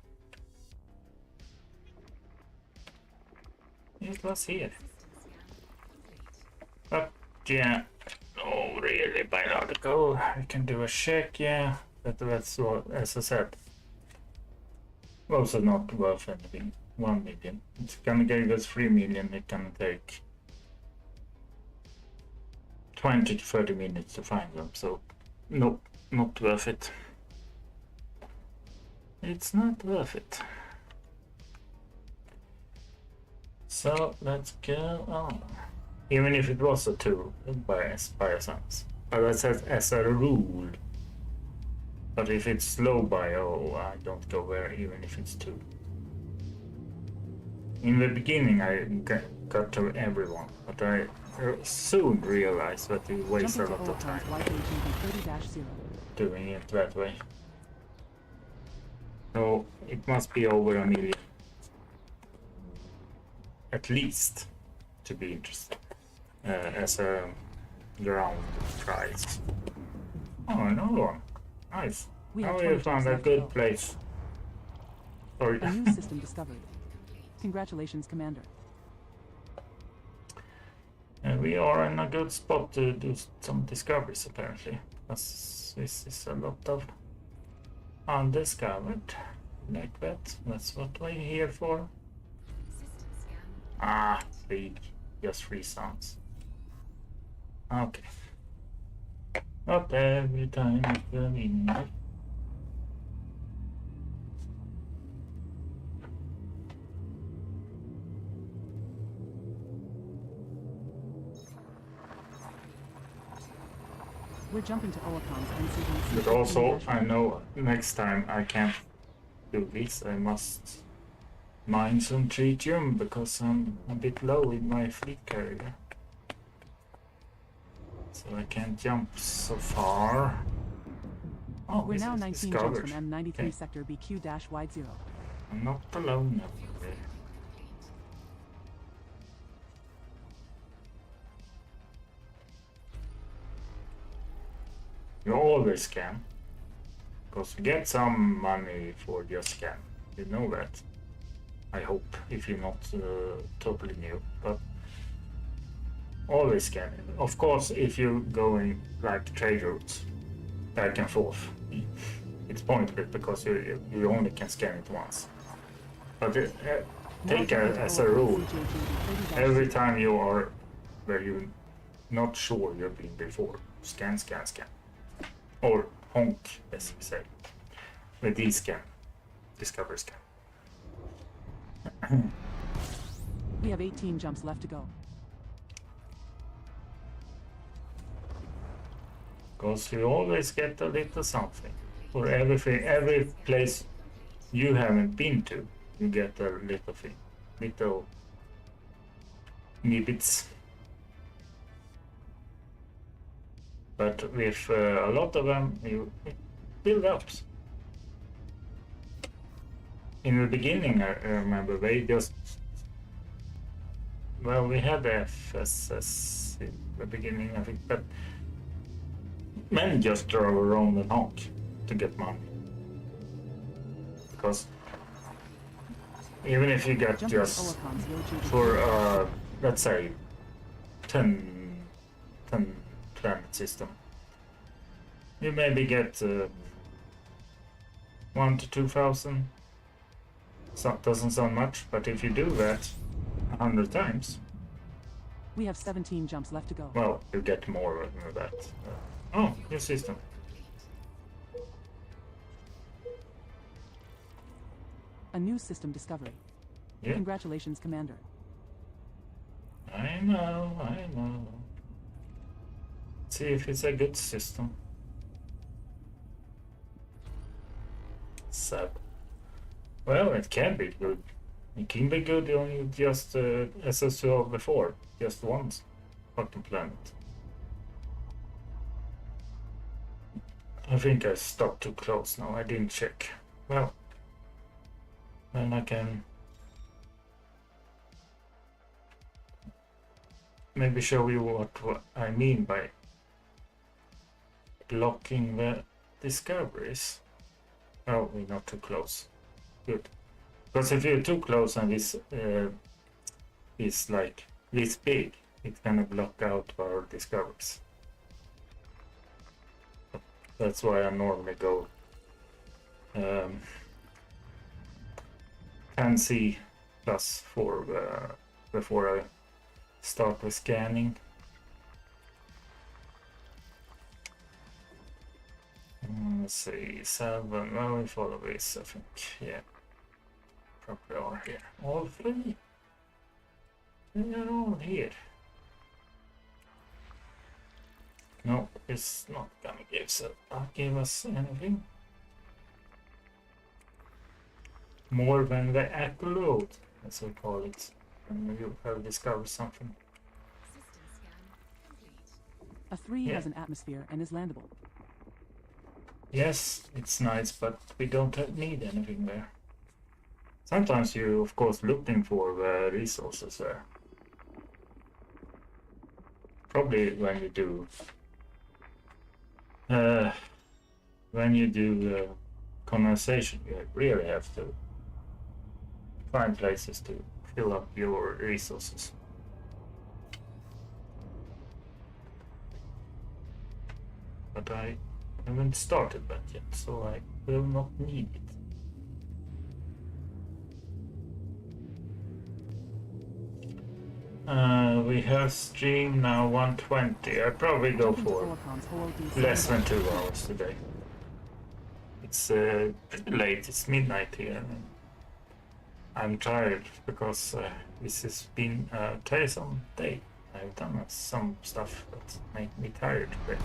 It was here. But yeah, oh really, biological. I can do a check, yeah. That's what, as I said. Also not worth anything. 1 million. It's gonna give us 3 million. It can take 20 to 30 minutes to find them. So, nope, not worth it. It's not worth it. So let's go on. Even if it was a 2 by a sense. But that says as a rule. But if it's slow bio, I don't go there even if it's 2. In the beginning I got to everyone, but I soon realized that we waste a lot of time doing it that way. So it must be over 1 million. At least to be interested as a ground prize. Oh, another one. Nice. Now we found a good place. Sorry. A new system discovered. Congratulations, Commander. We are in a good spot to do some discoveries, apparently. This is a lot of undiscovered. Like that. That's what we're here for. Ah, 3. Just 3 sounds. Okay. Not every time it's a winner. We're jumping to Oakon's and seeking. But also, I know next time I can't do this. I must mine some tritium because I'm a bit low in my fleet carrier. So I can't jump so far. Oh, We're this now is 19 discovered. jumps from M93 Okay. sector BQ-Y0. I'm not alone now. You always scan. Because you get some money for your scan. You know that. I hope, if you're not totally new. But always scan. Of course, if you're going like trade routes, back and forth, it's pointless because you only can scan it once. But take as a rule, every time you are where you're not sure you've been before, scan, scan, scan. Or honk, as we say. With D-scan, discover scan. We have 18 jumps left to go. Because you always get a little something. For everything, every place you haven't been to, you get a little thing. Little nibbits. But with a lot of them, you build up. In the beginning, I remember they just... Well, we had the FSS in the beginning, I think, but men just drove around and honk to get money. Because even if you get just for, let's say, 10 planet system, you maybe get 1 to 2,000. So, doesn't sound much, but if you do that 100 times, We have 17 jumps left to go. well, you get more than that. Oh, new system. A new system discovery. Yeah, Congratulations, Commander. I know. See if it's a good system. So, well, it can be good. It can be good on just as I saw before, just once fucking planet. I think I stopped too close now. I didn't check. Well, then I can maybe show you what I mean by blocking the discoveries. Oh, we're not too close. Good. Because if you're too close and this is like this big, it's gonna block out our discoveries. That's why I normally go 10C plus for before I start with scanning. Let's see, 7. Well, we follow this, I think. Yeah, probably are here. All 3. They are all here. No, it's not gonna give us anything more than the accrued, as we call it, when you have discovered something. A 3 has an atmosphere and is landable. Yes, it's nice, but we don't need anything there. Sometimes you, of course, looking for resources there. Probably when you do colonization, you really have to find places to fill up your resources. But I haven't started that yet, so I will not need it. We have stream now 120. I probably go for less than 2 hours today. It's pretty late. It's midnight here. I'm tired because this has been a tiresome day. I've done some stuff that make me tired today.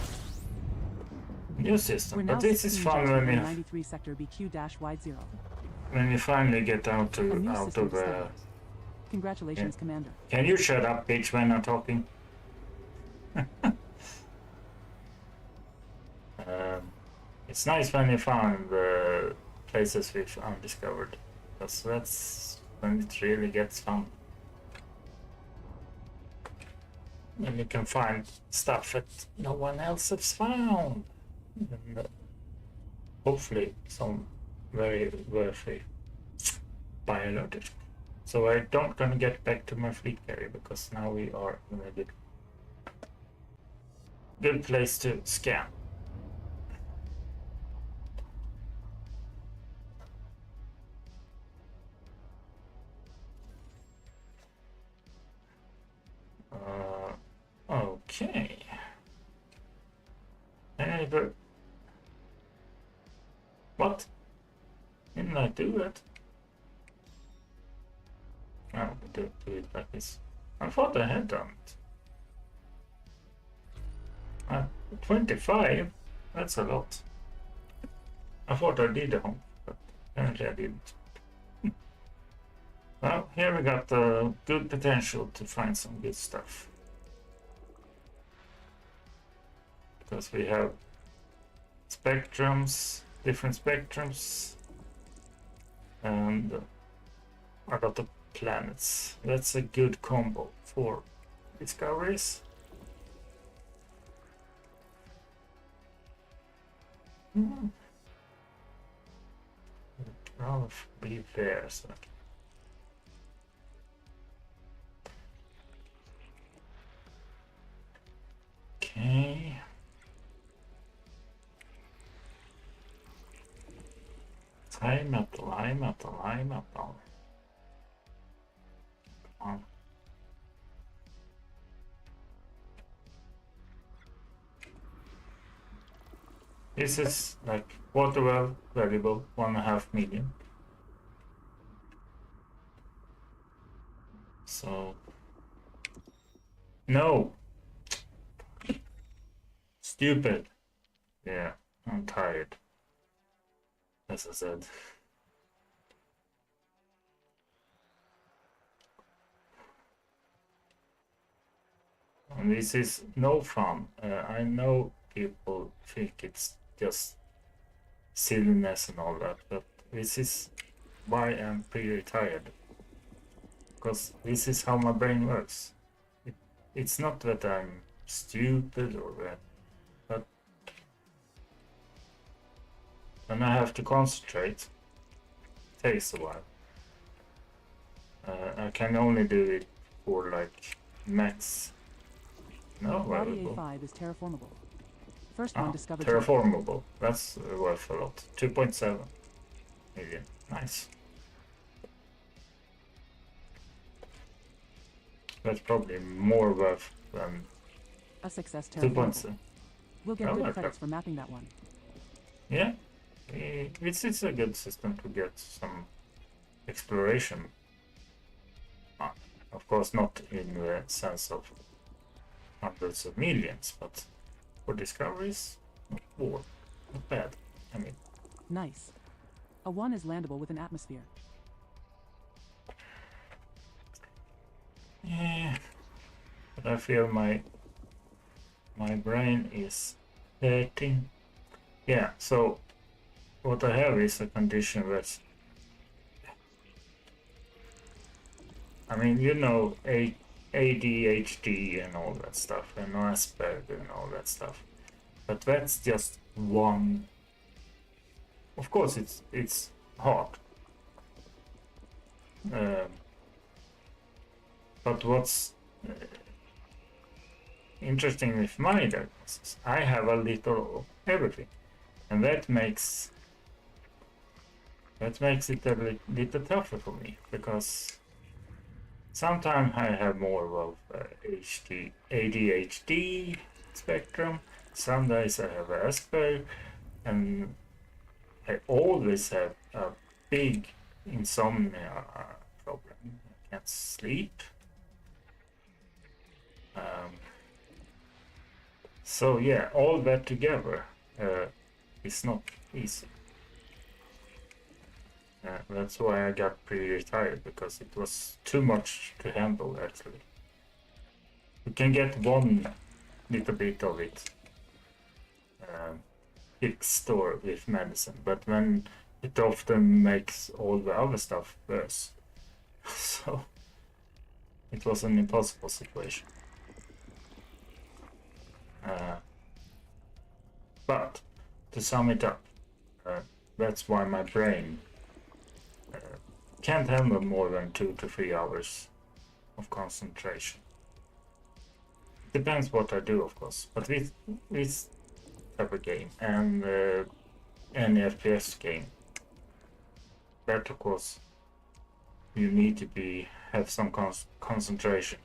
New system, but this is fun when we have... 93 sector BQ-Y0. when you finally get out A new of system discovered. Congratulations, yeah. Commander. Can you shut up, bitch, when I'm talking? It's nice when you find the places we've undiscovered, because that's when it really gets fun. When you can find stuff that no one else has found. And hopefully some very worthy biologic. So I don't gonna get back to my fleet carrier because now we are in a good place to scan. Okay. Hey, but what? Didn't I do that? No, do it like this. I thought I had done it. 25? That's a lot. I thought I did a home, but apparently I didn't. Well, here we got good potential to find some good stuff. Because we have spectrums, different spectrums, and a lot of planets. That's a good combo for discoveries. I'll be there, so okay. High metal, high metal, high metal. Come on. This is like water well valuable, 1.5 million. So no. Stupid. Yeah, I'm tired. As I said. And this is no fun. I know people think it's just silliness and all that, but this is why I'm pretty tired. Because this is how my brain works. It's not that I'm stupid or that, but when I have to concentrate, it takes a while. I can only do it for like max. No, Cloudy valuable. A5 is terraformable. First one discovered. Terraformable. That's worth a lot. 2.7 million. Nice. That's probably more worth than A success 2.7. terraformable. We'll get Oh, good okay. credits for mapping that one. Yeah, it's a good system to get some exploration. Of course, not in the sense of hundreds of millions, but for discoveries, not bad. I mean, Nice. A 1 is landable with an atmosphere. yeah, but I feel my brain is hurting. Yeah, so what I have is a condition that's, I mean, you know, ADHD and all that stuff, and Asperger and all that stuff. But that's just one. Of course, it's hard. But what's interesting with my diagnosis, I have a little of everything, and that makes it a little tougher for me, because sometimes I have more of ADHD spectrum, some days I have Asperger, and I always have a big insomnia problem. I can't sleep. So yeah, all that together is not easy. That's why I got pre-retired, because it was too much to handle actually. You can get one little bit of it fixed or with medicine, but when it often makes all the other stuff worse. So it was an impossible situation. But to sum it up, that's why my brain can't handle more than 2 to 3 hours of concentration. Depends what I do, of course, but with this type of game and any FPS game, that of course you need to have some concentration.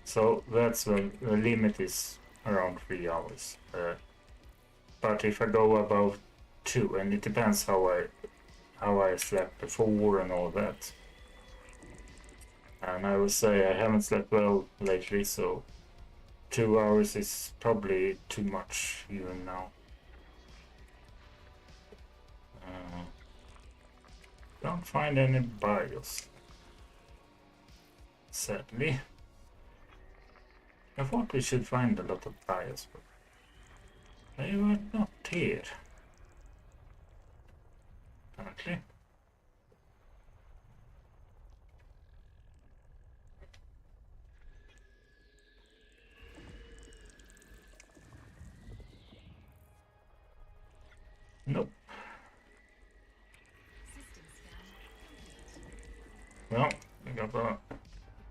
So that's the limit is around 3 hours. But if I go above 2, and it depends how I slept before and all that. And I would say I haven't slept well lately, so 2 hours is probably too much even now. Don't find any bios, sadly. I thought we should find a lot of bios, but they were not here, apparently. Nope. Well, we got a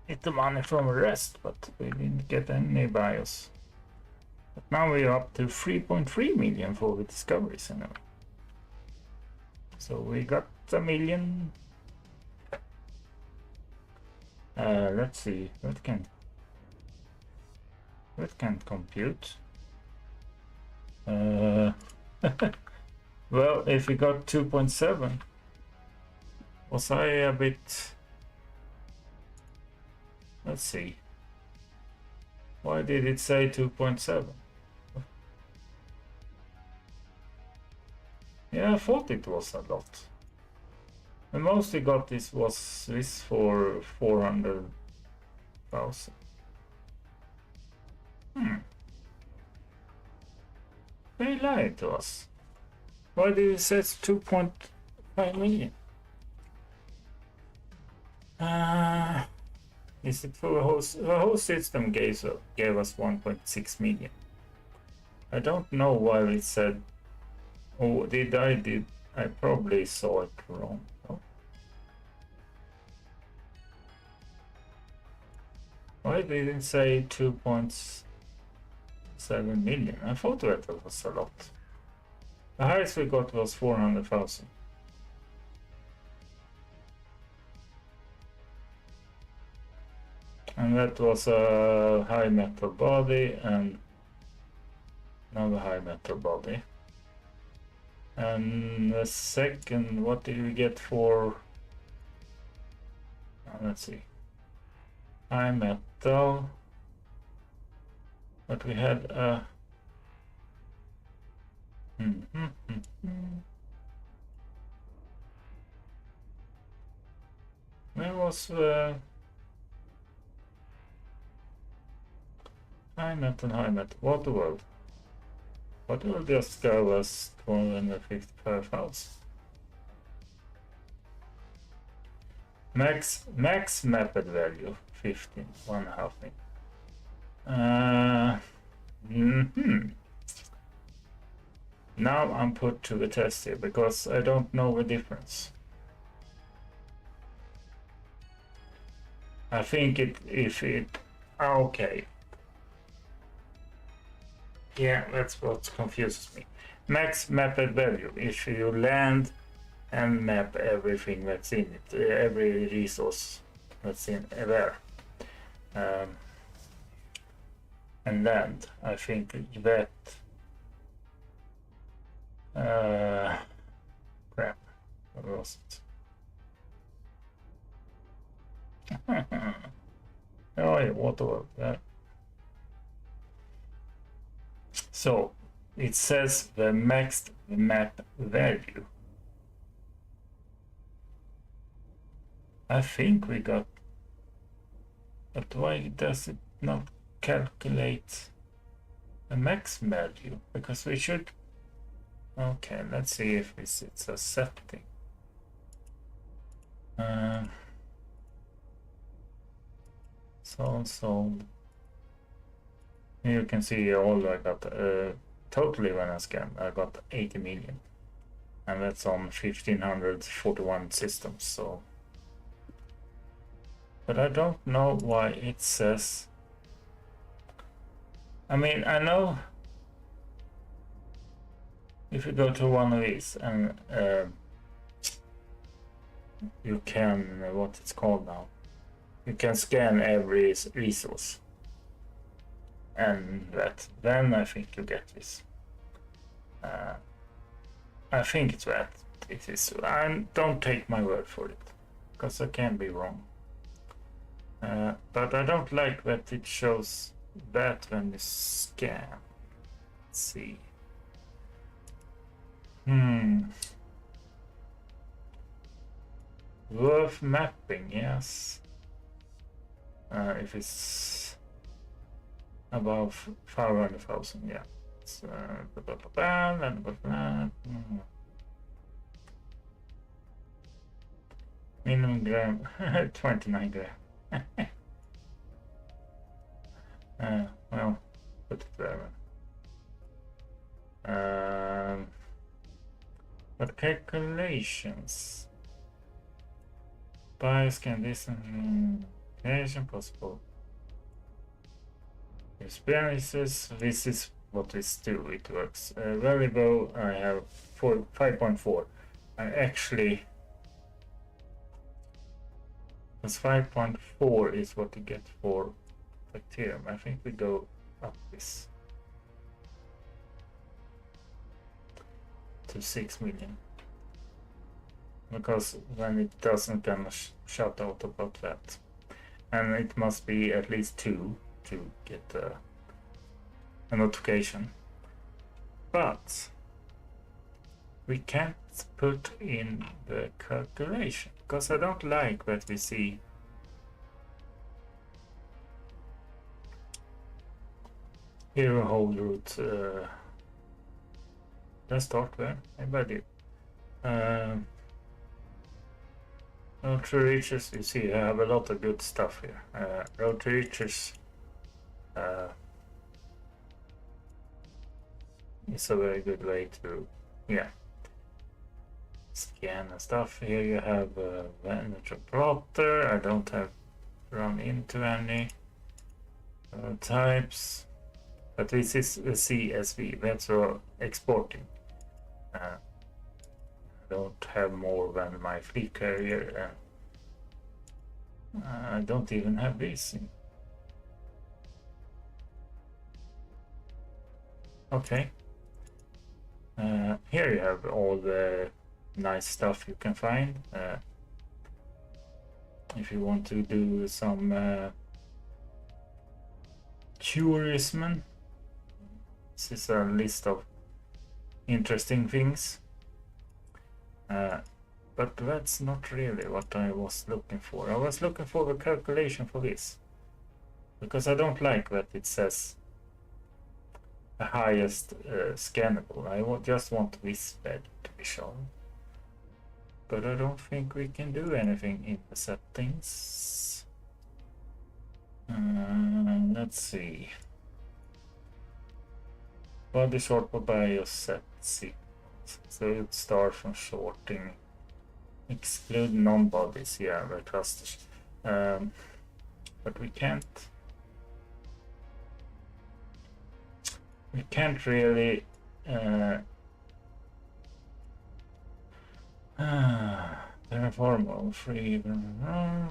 little money from the rest, but we didn't get any bios. But now we are up to 3.3 million for the discoveries anyway. So we got a million. Let's see, what can compute? Well, if we got 2.7, was I a bit? Let's see. Why did it say 2.7? Yeah, I thought it was a lot. The most we got was this for 400,000. They lied to us. Why did it say 2.5 million? Is it for the whole system gave us 1.6 million? I don't know why it said. Oh, I probably saw it wrong. No? Why did it say 2.7 million? I thought that was a lot. The highest we got was 400,000. And that was a high metal body and another high metal body. And the second, what did we get for? Let's see. High metal. But we had a. Where was high metal? Waterworld. Waterworld just gave us 255,000. Max mapped value 15, 1.5 million. Now I'm put to the test here because I don't know the difference. I think okay. Yeah, that's what confuses me. Max mapped value. If you land and map everything that's in it, every resource that's in there, and land, I think that crap. What was it? Oh yeah, water. So it says the max map value. I think we got, but why does it not calculate a max value? Because we should. Okay, let's see if it's a setting. So here you can see all I got. Totally when I scan, I got 80 million, and that's on 1541 systems. So, but I don't know why it says. I mean, I know if you go to one of these and you can, what it's called now, you can scan every resource, and that then I think you get this. I think it's that it is. And don't take my word for it, because I can be wrong. But I don't like that it shows that when you scan. Let's see. Worth mapping, yes. If it's above 500,000, yeah. It's, minimum gram, 29 gram. Well, put it there. But calculations. Bias can calculation possible. Experiences. This is what this do. It works. Variable. I have 5.4. I actually. Because 5.4 is what you get for bacterium. I think we go up this to 6 million. Because then it doesn't gonna shout out about that. And it must be at least 2 to get a notification. But we can't put in the calculation because I don't like that we see here a whole route. Let's start there. Maybe I did. Road to Riches, you see I have a lot of good stuff here. Road to Riches is a very good way to, yeah, scan and stuff. Here you have Venator plotter. I don't have run into any types, but this is a CSV. That's for exporting. I don't have more than my fleet carrier, and I don't even have this. Okay. Here you have all the nice stuff you can find. If you want to do some tourism, this is a list of interesting things. But that's not really what I was looking for. I was looking for the calculation for this, because I don't like that it says the highest scannable. I just want this bed to be shown. But I don't think we can do anything in the settings. Let's see. Body sort by your set sequence. So it starts from sorting. Exclude non-bodies, yeah, the clusters. But we can't really terraform all free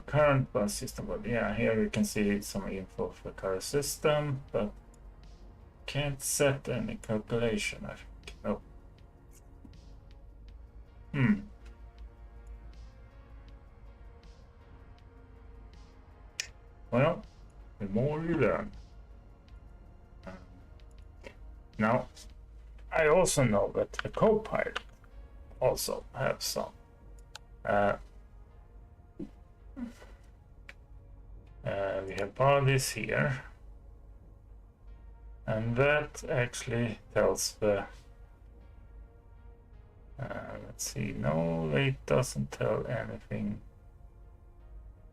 current bus system. But yeah, here we can see some info for the current system, but can't set any calculation, I think. No. Well, the more you learn. Now, I also know that the co-pilot also have some. We have bodies here, and that actually tells the. Let's see. No, it doesn't tell anything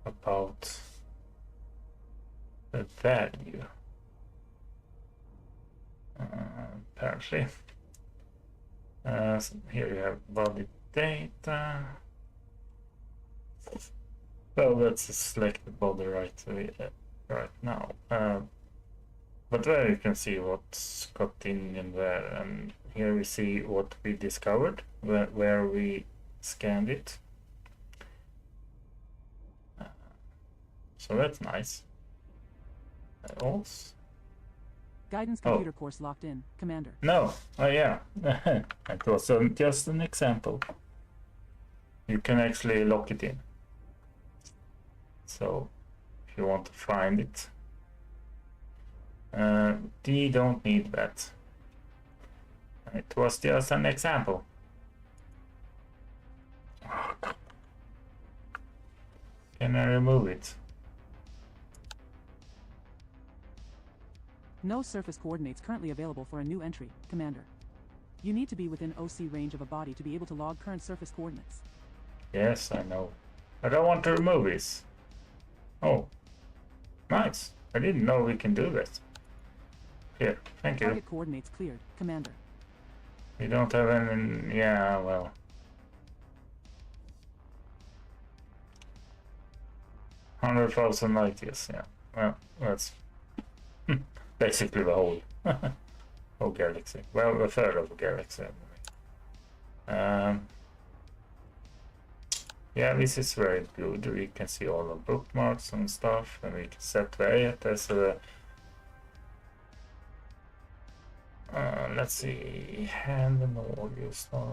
about the value. Apparently. So here you have body data. Well, let's select the body right now. But there you can see what's got in there, and here we see what we discovered, where we scanned it. So that's nice. Also, Guidance computer course locked in, Commander. no, oh yeah, it was just an example. You can actually lock it in. So if you want to find it, you don't need that. It was just an example. Can I remove it? No surface coordinates currently available for a new entry, Commander. You need to be within OC range of a body to be able to log current surface coordinates. Yes, I know. I don't want to remove this. Oh, nice. I didn't know we can do that. Here, thank you. Target coordinates cleared, Commander. We don't have any. Yeah, well. $100,000 light years, yeah. Well, that's basically the whole whole galaxy. Well, a third of the galaxy anyway. Yeah, this is very good. We can see all the bookmarks and stuff, and we can set the as a. Let's see, hand and audio stuff.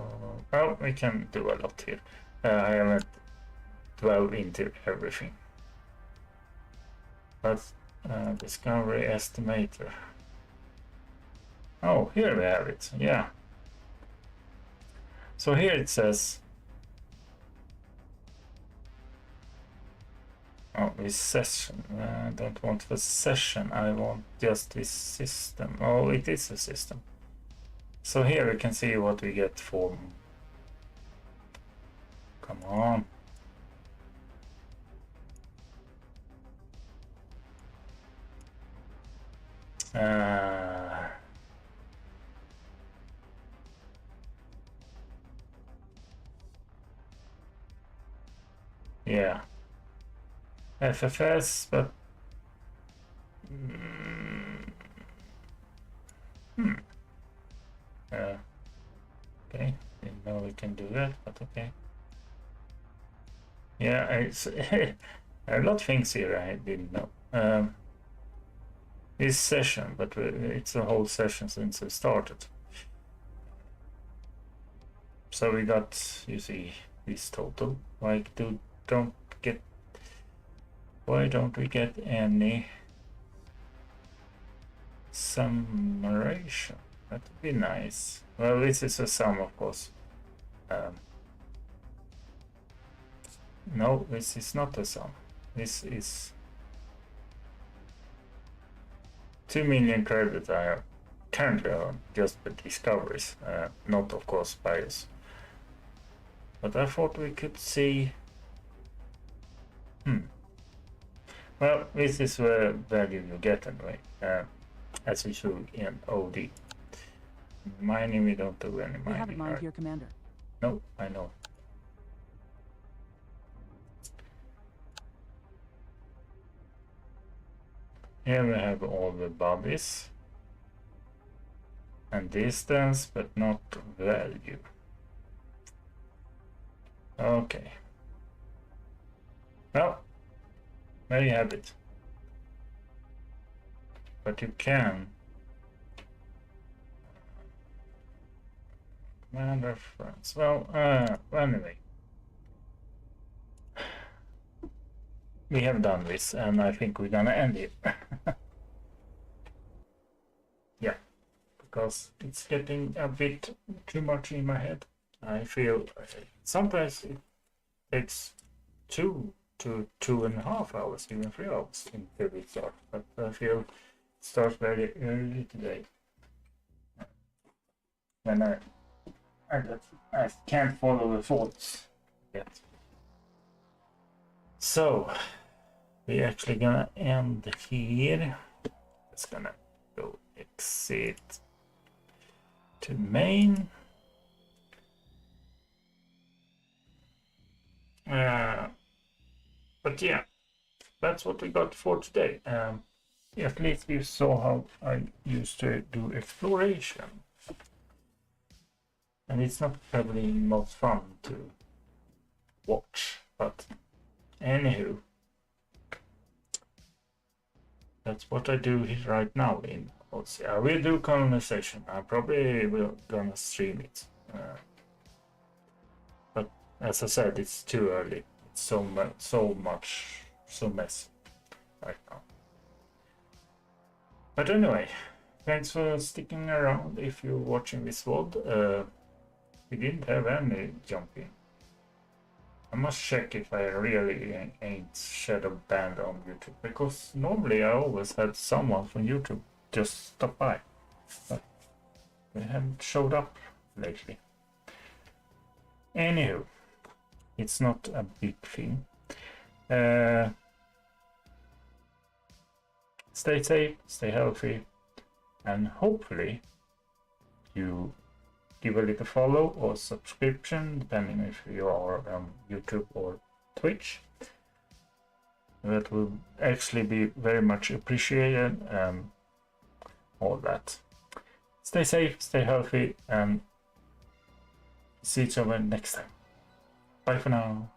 Well, we can do a lot here. I haven't dwelled into everything. But discovery estimator. Oh, here we have it. Yeah. So here it says. Oh, this session. I don't want the session. I want just this system. Oh, it is a system. So here we can see what we get for. Come on. Yeah. FFS, but okay, didn't know we can do that, but okay. Yeah, it's a lot of things here I didn't know. This session, but it's a whole session since we started. So we got, you see, this total. Why don't we get any summation? That would be nice. Well, this is a sum, of course. No, this is not a sum. This is 2 million credit I have currently on just the discoveries, not of course bias. But I thought we could see. Well, this is the value you get anyway, as we show in OD. Mining, we don't do any mining. We haven't mined here, Commander. No, I know. Here we have all the bodies and distance, but not value. Okay. Well, there you have it. But you can command reference. Well, anyway. We have done this, and I think we're gonna end it. Yeah, because because it's getting a bit too much in my head. I feel sometimes it takes 2 to 2.5 hours, even 3 hours until it starts. But I feel it starts very early today. When I can't follow the thoughts yet. So we're actually gonna end here. Just gonna go exit to main. But yeah, that's what we got for today. At least you saw how I used to do exploration. And it's not probably most fun to watch, but anywho, that's what I do right now in OC. I will do colonization. I probably will gonna stream it. But as I said, it's too early. It's so messy right now. But anyway, thanks for sticking around if you're watching this VOD. We didn't have any jumping. I must check if I really ain't shadow banned on YouTube, because normally I always had someone from YouTube just stop by, but they haven't showed up lately. Anywho, it's not a big thing. Stay safe, stay healthy, and hopefully you give a little follow or subscription, depending if you are on YouTube or Twitch. That will actually be very much appreciated, and all that. Stay safe, stay healthy, and see each other next time. Bye for now.